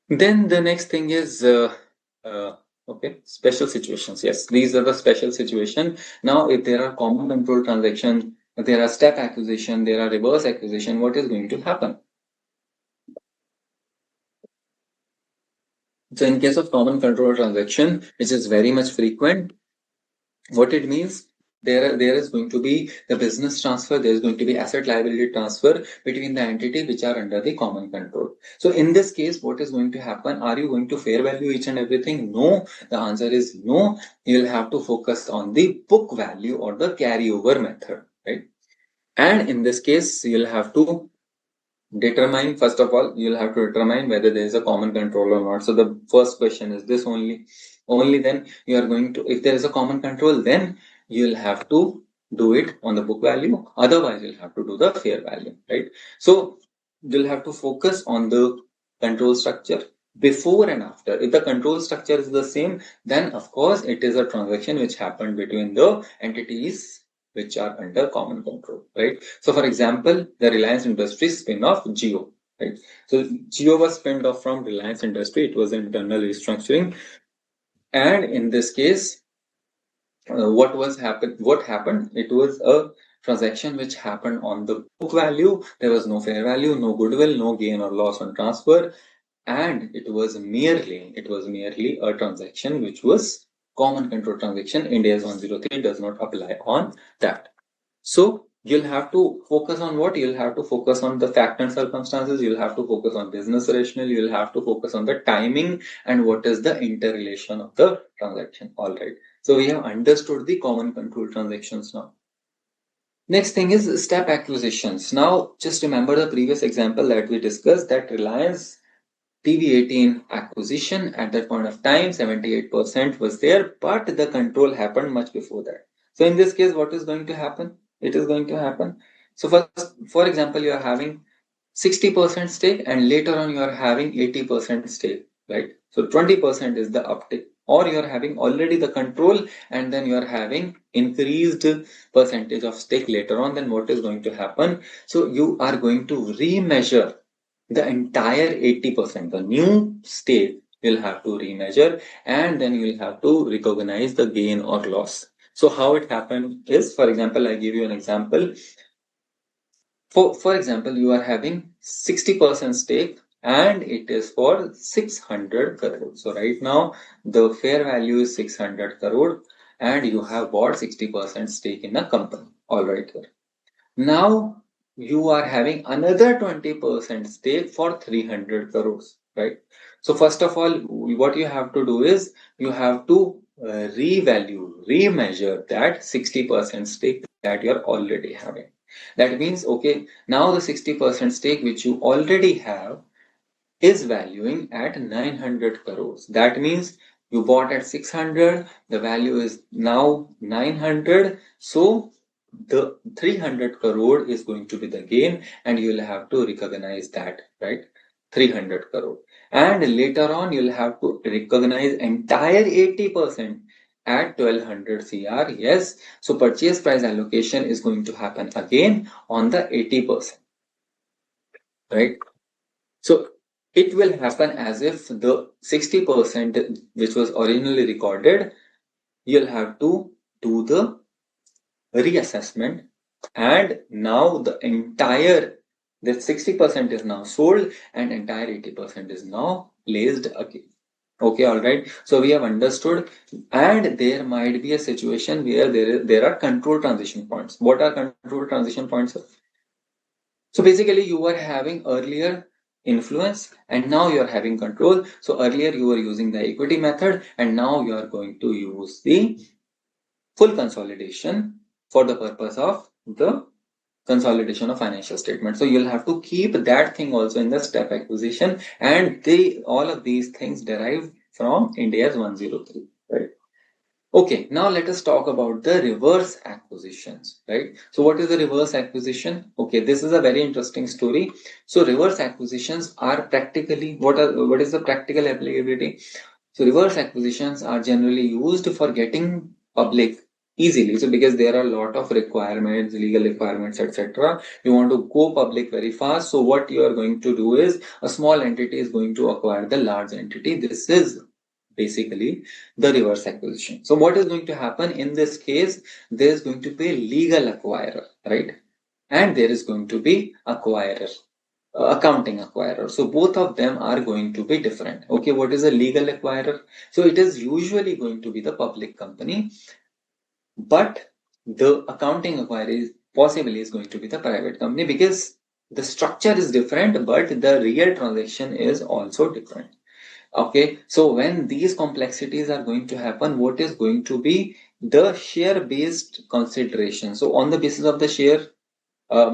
Then the next thing is okay, special situations. Yes, these are the special situation. Now, if there are common control transactions, there are step acquisition, there are reverse acquisition, what is going to happen? So in case of common control transaction, which is very much frequent, what it means, there is going to be the business transfer, there is going to be asset liability transfer between the entity which are under the common control. So in this case, what is going to happen? Are you going to fair value each and everything? No, the answer is no. You'll have to focus on the book value or the carryover method, right? And in this case, you'll have to determine, first of all, you'll have to determine whether there is a common control or not. So the first question is this only then you are going to, if there is a common control, then you'll have to do it on the book value. Otherwise, you'll have to do the fair value, right? So you'll have to focus on the control structure before and after. If the control structure is the same, then of course it is a transaction which happened between the entities which are under common control, right? So for example, the Reliance Industries spin-off Jio. right? So Jio was spinned off from Reliance Industry. It was an internal restructuring, and in this case, what happened? It was a transaction which happened on the book value. There was no fair value, no goodwill, no gain or loss on transfer, and it was merely a transaction which was common control transaction. India's 103 does not apply on that. So you'll have to focus on what? You'll have to focus on the fact and circumstances. You'll have to focus on business rationale. You'll have to focus on the timing and what is the interrelation of the transaction. All right. So we have understood the common control transactions now. Next thing is step acquisitions. Now, just remember the previous example that we discussed, that Reliance TV18 acquisition at that point of time, 78% was there, but the control happened much before that. So in this case, what is going to happen? It is going to happen. So first, for example, you are having 60% stake and later on you are having 80% stake, right? So 20% is the uptick, or you are having already the control and then you are having increased percentage of stake later on. Then what is going to happen? So you are going to remeasure the entire 80%, the new stake you'll have to remeasure, and then you'll have to recognize the gain or loss. So how it happened is, for example, I give you an example. For example, you are having 60% stake and it is for 600 crore. So right now the fair value is 600 crore and you have bought 60% stake in a company. All right. Now you are having another 20% stake for 300 crores, right? So first of all, what you have to do is you have to remeasure that 60% stake that you're already having. That means, okay, now the 60% stake which you already have is valuing at 900 crores. That means you bought at 600, the value is now 900. So the 300 crore is going to be the gain and you'll have to recognize that, right? 300 crore. And later on, you'll have to recognize entire 80% at 1200 CR. Yes. So purchase price allocation is going to happen again on the 80%, right? So it will happen as if the 60% which was originally recorded, you'll have to do the reassessment, and now the entire, that 60% is now sold and entire 80% is now placed again. Okay, all right. So we have understood, and there might be a situation where there are control transition points. What are control transition points? So basically, you were having earlier influence and now you are having control. So earlier you were using the equity method and now you are going to use the full consolidation for the purpose of the consolidation of financial statement. So you'll have to keep that thing also in the step acquisition, and all of these things derive from India's 103, right? Okay, now let us talk about the reverse acquisitions, right? So what is the reverse acquisition? Okay, this is a very interesting story. So reverse acquisitions are practically, what is the practical applicability? So reverse acquisitions are generally used for getting public easily. So because there are a lot of requirements, legal requirements, etc. You want to go public very fast. So what you are going to do is a small entity is going to acquire the large entity. This is basically the reverse acquisition. So what is going to happen in this case? There is going to be a legal acquirer, right? And there is going to be acquirer, accounting acquirer. So both of them are going to be different. Okay, what is a legal acquirer? So it is usually going to be the public company, but the accounting acquirer is possibly is going to be the private company, because the structure is different, but the real transaction is also different. Okay, so when these complexities are going to happen, what is going to be the share based consideration? So on the basis of the share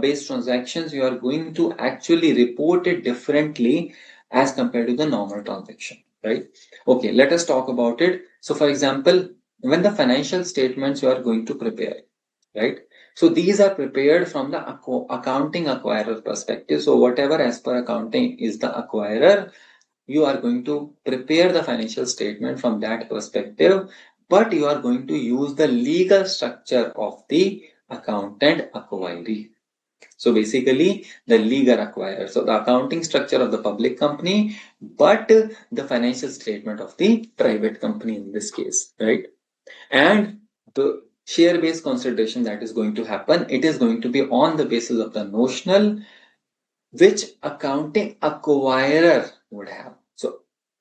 based transactions, you are going to actually report it differently as compared to the normal transaction, right? Okay, let us talk about it. So for example, when the financial statements you are going to prepare, right? So these are prepared from the accounting acquirer perspective. So whatever as per accounting is the acquirer, you are going to prepare the financial statement from that perspective, but you are going to use the legal structure of the accountant acquiree. So basically the legal acquirer. So the accounting structure of the public company, but the financial statement of the private company in this case, right? And the share based consideration that is going to happen, it is going to be on the basis of the notional which accounting acquirer would have. So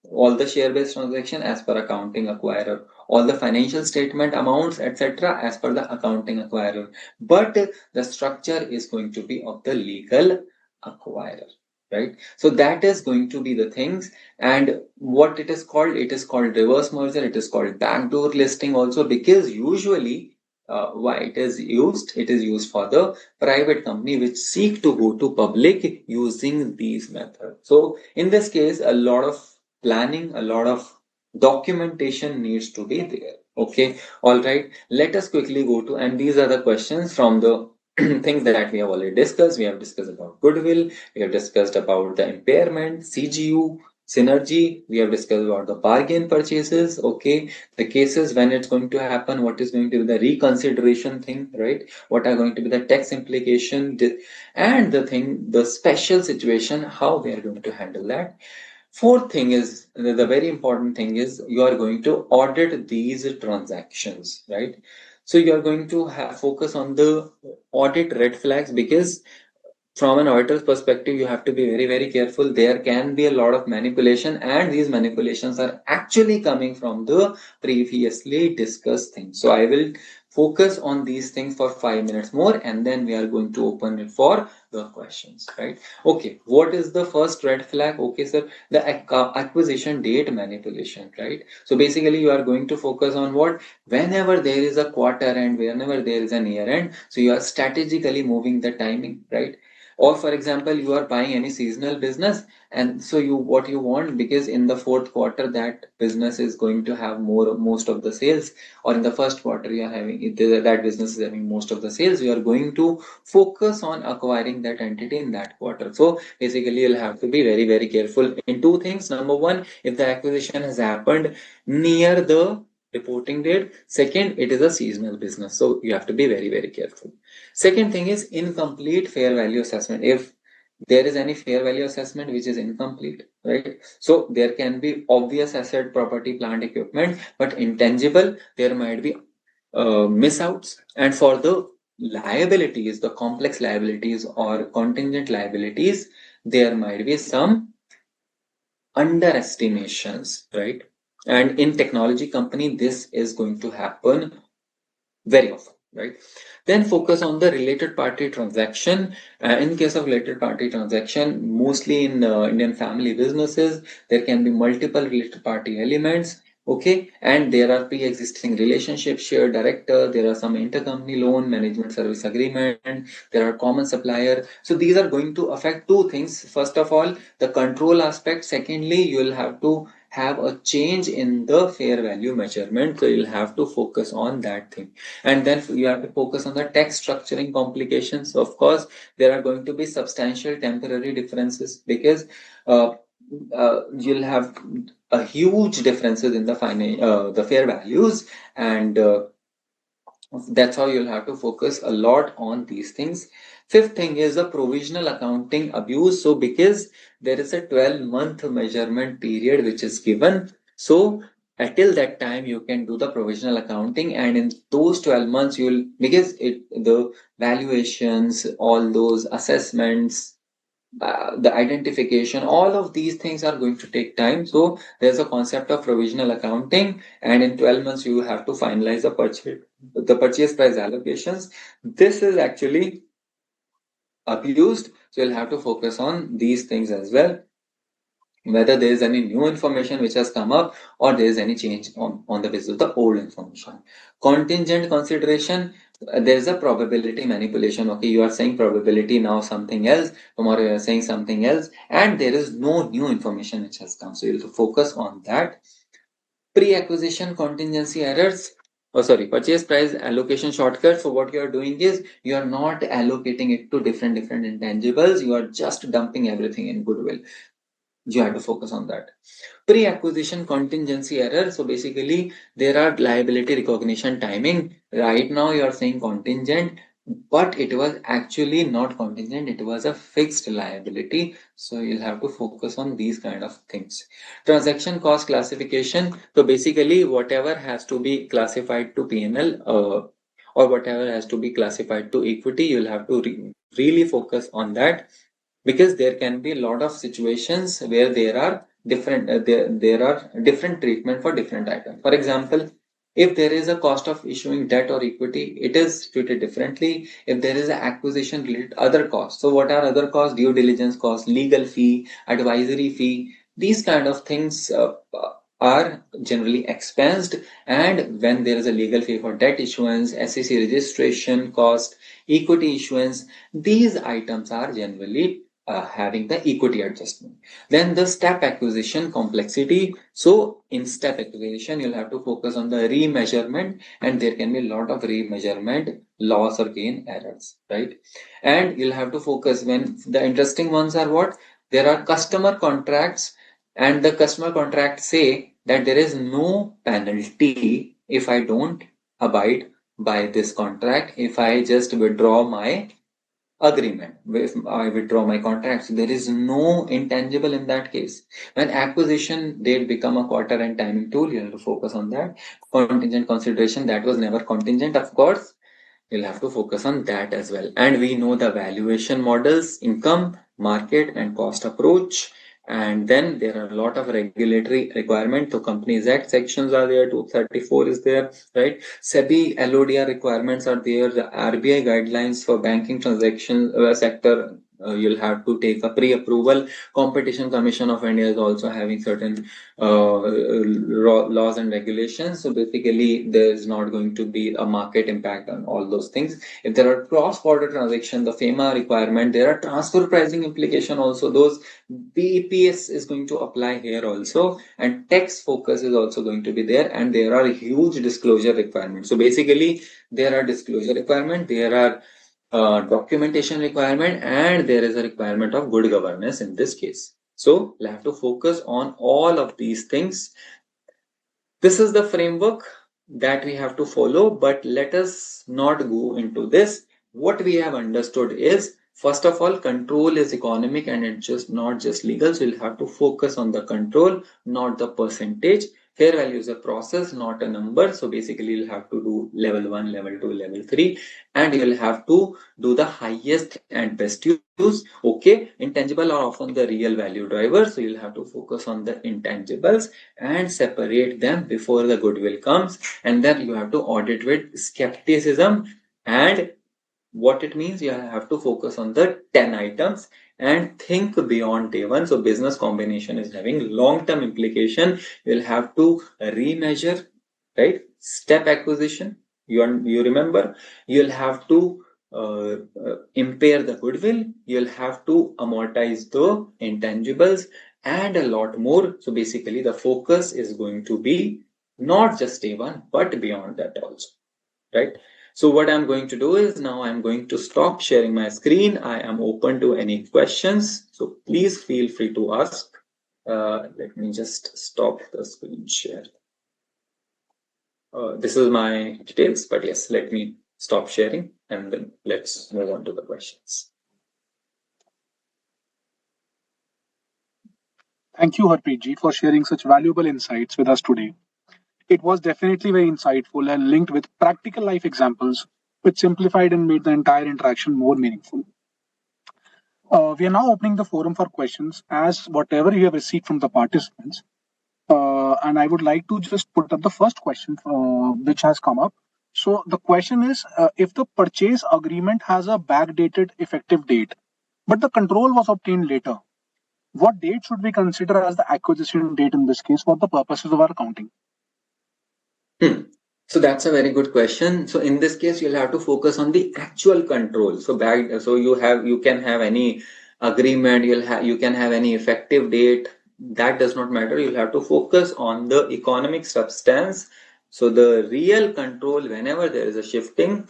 all the share-based transaction as per accounting acquirer, all the financial statement amounts, etc., as per the accounting acquirer. But the structure is going to be of the legal acquirer, right? So that is going to be the things. And what it is called reverse merger, it is called backdoor listing also, because usually why it is used? It is used for the private company which seek to go to public using these methods. So in this case, a lot of planning, a lot of documentation needs to be there. Okay, all right. Let us quickly go to, and these are the questions from the things that we have already discussed. We have discussed about goodwill, we have discussed about the impairment, CGU, synergy, we have discussed about the bargain purchases, okay, the cases when it's going to happen, what is going to be the reconsideration thing, right? What are going to be the tax implication, and the special situation, how we are going to handle that. Fourth thing is, the very important thing is, you are going to audit these transactions, right? So you are going to focus on the audit red flags, because from an auditor's perspective, you have to be very, very careful. There can be a lot of manipulation, and these manipulations are actually coming from the previously discussed things. So I will focus on these things for 5 minutes more, and then we are going to open it for the questions, right? Okay, what is the first red flag? Okay, sir, the acquisition date manipulation, right? So basically, you are going to focus on what? Whenever there is a quarter end, whenever there is an year end, so you are strategically moving the timing, right? Or for example, you are buying any seasonal business, and so you what you want, because in the fourth quarter that business is going to have most of the sales, or in the first quarter you are having that business is having most of the sales, you are going to focus on acquiring that entity in that quarter. So basically you'll have to be very, very careful in two things. Number one, if the acquisition has happened near the reporting date. Second, it is a seasonal business, so you have to be very, very careful. Second thing is incomplete fair value assessment. If there is any fair value assessment which is incomplete, right? So there can be obvious asset, property, plant, equipment, but intangible, there might be misouts. And for the liabilities, the complex liabilities or contingent liabilities, there might be some underestimations, right? And in technology company, this is going to happen very often, right? Then focus on the related party transaction. In case of related party transaction, mostly in Indian family businesses, there can be multiple related party elements. Okay, and there are pre-existing relationships, shared director, there are some intercompany loan, management service agreement, there are common supplier. So these are going to affect two things. First of all, the control aspect. Secondly, you will have to have a change in the fair value measurement. So you'll have to focus on that thing. And then you have to focus on the tax structuring complications. Of course, there are going to be substantial temporary differences, because you'll have a huge differences in the fair values, and that's how you'll have to focus a lot on these things. Fifth thing is the provisional accounting abuse. So because there is a 12-month measurement period which is given, so until that time you can do the provisional accounting, and in those 12 months you'll, because the valuations, all those assessments, the identification, all of these things are going to take time. So there's a concept of provisional accounting, and in 12 months you have to finalize the purchase price allocations. This is actually abused, so you'll have to focus on these things as well, whether there is any new information which has come up, or there is any change on the basis of the old information. Contingent consideration, there is a probability manipulation. Okay, you are saying probability, now something else, tomorrow you are saying something else, and there is no new information which has come, so you have to focus on that. Pre-acquisition contingency errors, purchase price allocation shortcut. So what you are doing is, you are not allocating it to different intangibles, you are just dumping everything in goodwill. You have to focus on that. Pre-acquisition contingency error. So basically there are liability recognition timing. Right now you are saying contingent, but it was actually not contingent, it was a fixed liability. So you'll have to focus on these kind of things. Transaction cost classification. So basically whatever has to be classified to P&L or whatever has to be classified to equity, you'll have to really focus on that, because there can be a lot of situations where there are different there are different treatment for different items. For example, if there is a cost of issuing debt or equity, it is treated differently. If there is an acquisition related other costs, so what are other costs? Due diligence costs, legal fee, advisory fee, these kind of things are generally expensed. And when there is a legal fee for debt issuance, SEC registration cost, equity issuance, these items are generally having the equity adjustment. Then the step acquisition complexity. So in step acquisition, you'll have to focus on the remeasurement, and there can be a lot of remeasurement loss or gain errors, right? And you'll have to focus when the interesting ones are what? There are customer contracts, and the customer contracts say that there is no penalty if I don't abide by this contract, if I just withdraw my agreement, if I withdraw my contracts, there is no intangible in that case. When acquisition date become a quarter and timing tool, you have to focus on that. Contingent consideration, that was never contingent, of course. You'll have to focus on that as well. And we know the valuation models, income, market, and cost approach. And then there are a lot of regulatory requirements. So Companies Act sections are there, 234 is there, right? SEBI LODR requirements are there, the RBI guidelines for banking transaction sector. You'll have to take a pre-approval. Competition Commission of India is also having certain laws and regulations. So basically, there is not going to be a market impact on all those things. If there are cross-border transactions, the FEMA requirement, there are transfer pricing implication also. Those BEPS is going to apply here also, and tax focus is also going to be there, and there are huge disclosure requirements. So basically, there are disclosure requirement, there are documentation requirement, and there is a requirement of good governance in this case. So we'll have to focus on all of these things. This is the framework that we have to follow, but let us not go into this. What we have understood is, first of all, control is economic and it's just not just legal. So you'll have to focus on the control, not the percentage. Fair value is a process, not a number. So basically, you'll have to do level 1, level 2, level 3, and you'll have to do the highest and best use. Okay, intangible are often the real value driver. So you'll have to focus on the intangibles and separate them before the goodwill comes. And then you have to audit with skepticism. And what it means, you have to focus on the 10 items and think beyond day one. So business combination is having long-term implication. You'll have to remeasure, right? Step acquisition. You remember, you'll have to impair the goodwill. You'll have to amortize the intangibles and a lot more. So basically, the focus is going to be not just day one, but beyond that also, right? So what I'm going to do is, now I'm going to stop sharing my screen. I am open to any questions. So please feel free to ask. Let me just stop the screen share. This is my details, but yes, let me stop sharing and then let's move on to the questions. Thank you, Harpreet ji, for sharing such valuable insights with us today. It was definitely very insightful and linked with practical life examples, which simplified and made the entire interaction more meaningful. We are now opening the forum for questions as whatever you have received from the participants. And I would like to just put up the first question which has come up. So the question is, if the purchase agreement has a backdated effective date, but the control was obtained later, what date should we consider as the acquisition date in this case for the purposes of our accounting? So that's a very good question. So in this case, you'll have to focus on the actual control. So you can have any agreement, you can have any effective date. That does not matter. You'll have to focus on the economic substance. So the real control, whenever there is a shifting,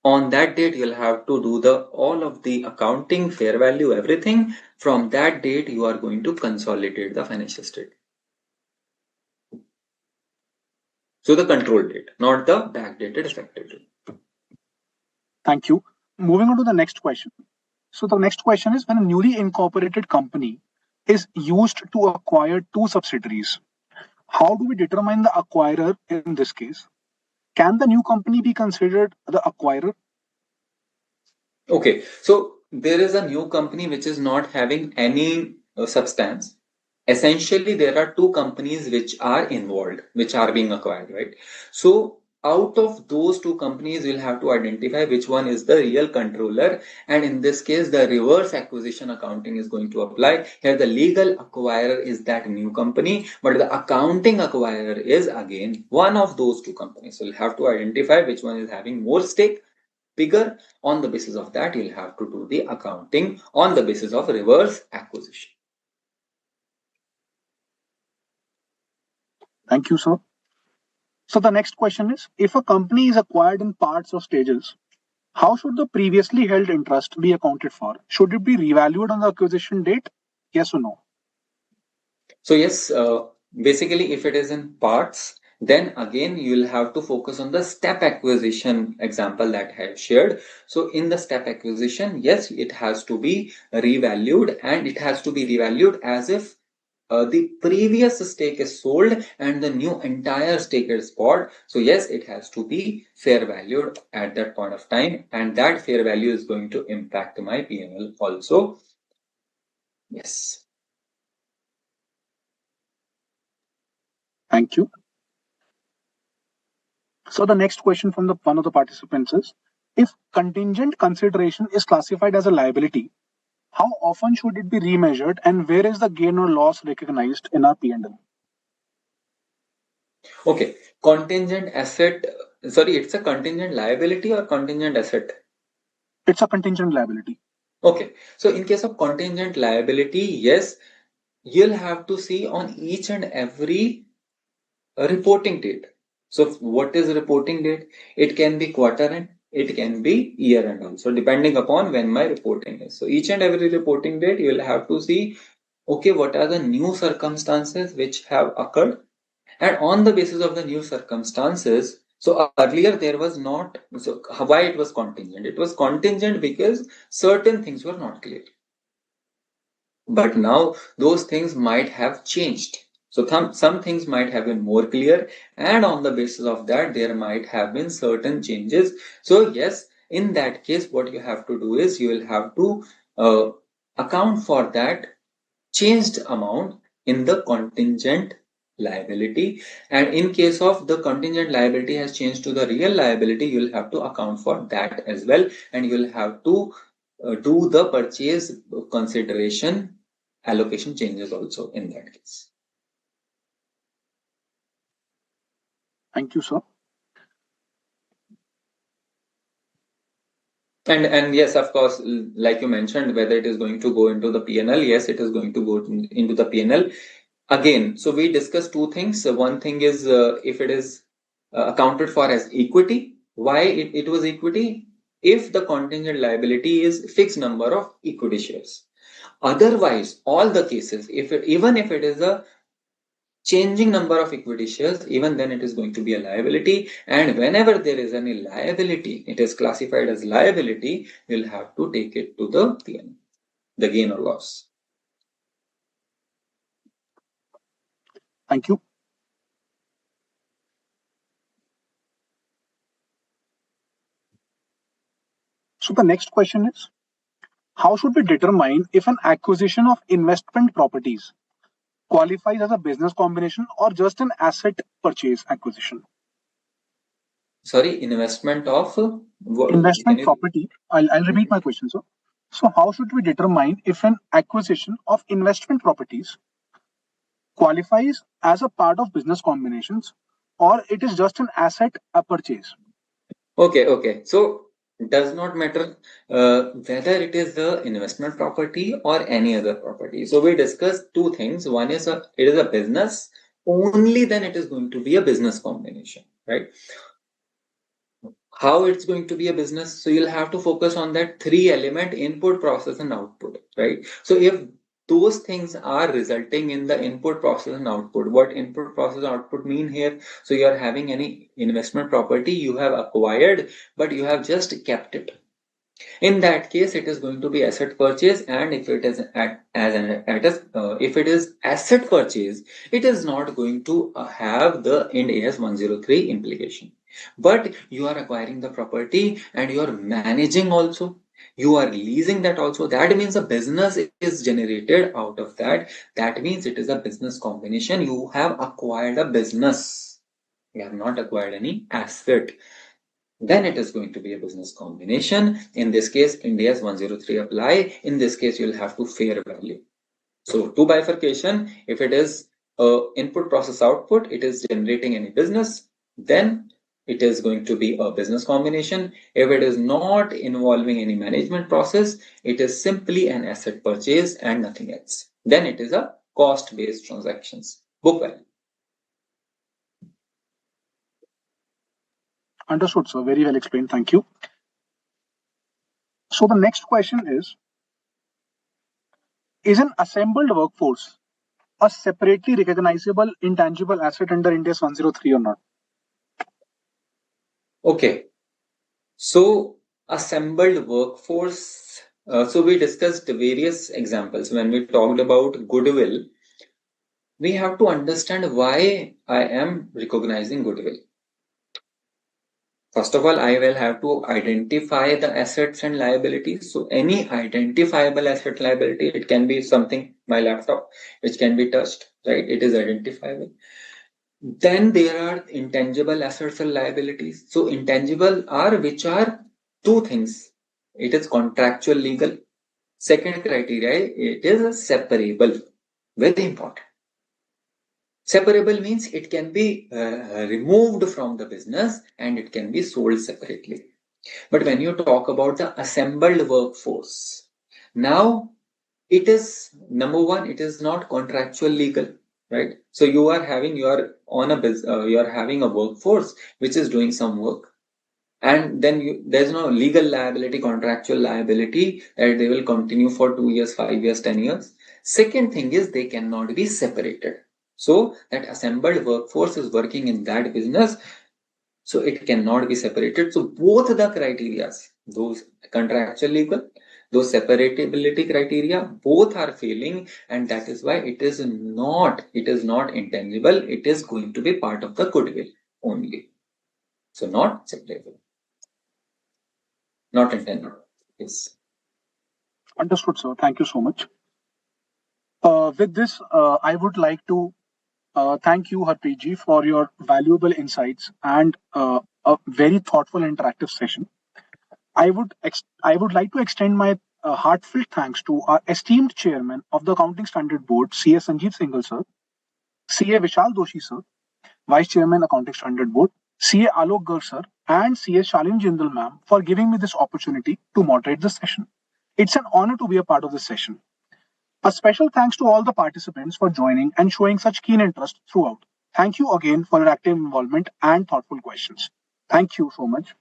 on that date you'll have to do all of the accounting, fair value, everything. From that date, you are going to consolidate the financial statement. So the control date, not the backdated effective date. Thank you. moving on to the next question. So the next question is, when a newly incorporated company is used to acquire two subsidiaries, how do we determine the acquirer in this case? Can the new company be considered the acquirer? Okay, so there is a new company which is not having any substance. Essentially, there are two companies which are involved, which are being acquired, right? So out of those two companies, we'll have to identify which one is the real controller. And in this case, the reverse acquisition accounting is going to apply. Here, the legal acquirer is that new company, but the accounting acquirer is again one of those two companies. So we'll have to identify which one is having more stake, bigger. On the basis of that, you'll have to do the accounting on the basis of reverse acquisition. Thank you, sir. So the next question is, if a company is acquired in parts or stages, how should the previously held interest be accounted for? Should it be revalued on the acquisition date? Yes or no? So yes, basically if it is in parts, then again you'll have to focus on the step acquisition example that I have shared. So in the step acquisition, yes, it has to be revalued, and it has to be revalued as if the previous stake is sold and the new entire stake is bought. So yes, it has to be fair valued at that point of time, and that fair value is going to impact my P&L also. Yes. Thank you. So the next question from one of the participants is, if contingent consideration is classified as a liability, how often should it be remeasured, and where is the gain or loss recognized in our P&L? Okay, contingent asset. Sorry, it's a contingent liability or contingent asset? It's a contingent liability. Okay, so in case of contingent liability, yes, you'll have to see on each and every reporting date. So what is reporting date? It can be quarter end, it can be year end also, depending upon when my reporting is. So each and every reporting date, you'll have to see, okay, what are the new circumstances which have occurred, and on the basis of the new circumstances. So earlier there was not, so why it was contingent? It was contingent because certain things were not clear. But now those things might have changed. So some things might have been more clear, and on the basis of that, there might have been certain changes. So yes, in that case, what you have to do is you will have to account for that changed amount in the contingent liability. And in case of the contingent liability has changed to the real liability, you'll have to account for that as well, and you'll have to do the purchase consideration allocation changes also in that case. Thank you, sir. And yes, of course, like you mentioned, whether it is going to go into the P&L, yes, it is going to go into the P&L. Again, so we discussed two things. One thing is if it is accounted for as equity. Why it was equity? If the contingent liability is fixed number of equity shares. Otherwise, all the cases, even if it is a changing number of equity shares, even then it is going to be a liability. And whenever there is any liability, it is classified as liability, you'll have to take it to the P&L, the gain or loss. Thank you. So the next question is, how should we determine if an acquisition of investment properties qualifies as a business combination or just an asset purchase acquisition? Sorry, investment of investment property. I'll repeat my question, sir. So how should we determine if an acquisition of investment properties qualifies as a part of business combinations or it is just an asset purchase? Okay. So does not matter whether it is the investment property or any other property. So we discussed two things. One is it is a business, only then it is going to be a business combination, right? How it's going to be a business? So you'll have to focus on that three element: input, process, and output, right? So if those things are resulting in the input, process, and output, what input, process, output mean here? So you are having any investment property you have acquired, but you have just kept it. In that case, it is going to be asset purchase, and if it is if it is asset purchase, it is not going to have the Ind AS 103 implication. But you are acquiring the property and you are managing also. You are leasing that also. That means a business is generated out of that. That means it is a business combination. You have acquired a business. You have not acquired any asset. Then it is going to be a business combination. In this case, Ind AS 103 apply. In this case, you'll have to fair value. So to bifurcation, if it is input process output, it is generating any business, then it is going to be a business combination. If it is not involving any management process, it is simply an asset purchase and nothing else. Then it is a cost-based transactions. Book value. Understood, sir. Very well explained. Thank you. So the next question is an assembled workforce a separately recognizable intangible asset under Ind AS 103 or not? Okay. So assembled workforce. So we discussed various examples when we talked about goodwill. We have to understand why I am recognizing goodwill. First of all, I will have to identify the assets and liabilities. So any identifiable asset liability, it can be something, my laptop, which can be touched, right? It is identifiable. Then there are intangible assets and liabilities. So intangible are which are two things. It is contractual legal. Second criteria, it is separable. Very important. Separable means it can be removed from the business and it can be sold separately. But when you talk about the assembled workforce, now it is number one, it is not contractual legal, right? So you are having you are having a workforce which is doing some work, and then there's no legal liability, contractual liability that they will continue for 2 years, 5 years, 10 years. Second thing is they cannot be separated. So that assembled workforce is working in that business, so it cannot be separated. So both the criteria, those contractual legal, those separability criteria, both are failing, and that is why it is not intangible. It is going to be part of the goodwill only. So not separable, not intangible. Yes. Understood, sir. Thank you so much. With this, I would like to thank you, Harpreet ji, for your valuable insights and a very thoughtful interactive session. I would like to extend my heartfelt thanks to our esteemed chairman of the Accounting Standard Board, CA Sanjeev Singhal sir, CA Vishal Doshi sir, Vice Chairman Accounting Standard Board, CA Alok Garg sir, and CA Shalin Jindal ma'am for giving me this opportunity to moderate the session. It's an honor to be a part of this session. A special thanks to all the participants for joining and showing such keen interest throughout. Thank you again for your active involvement and thoughtful questions. Thank you so much.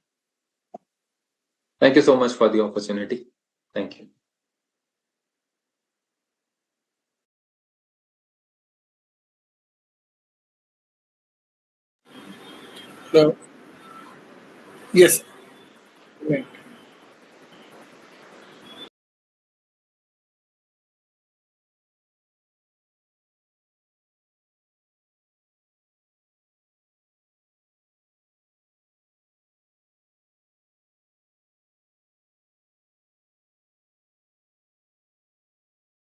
Thank you so much for the opportunity. Thank you. Yes. Right.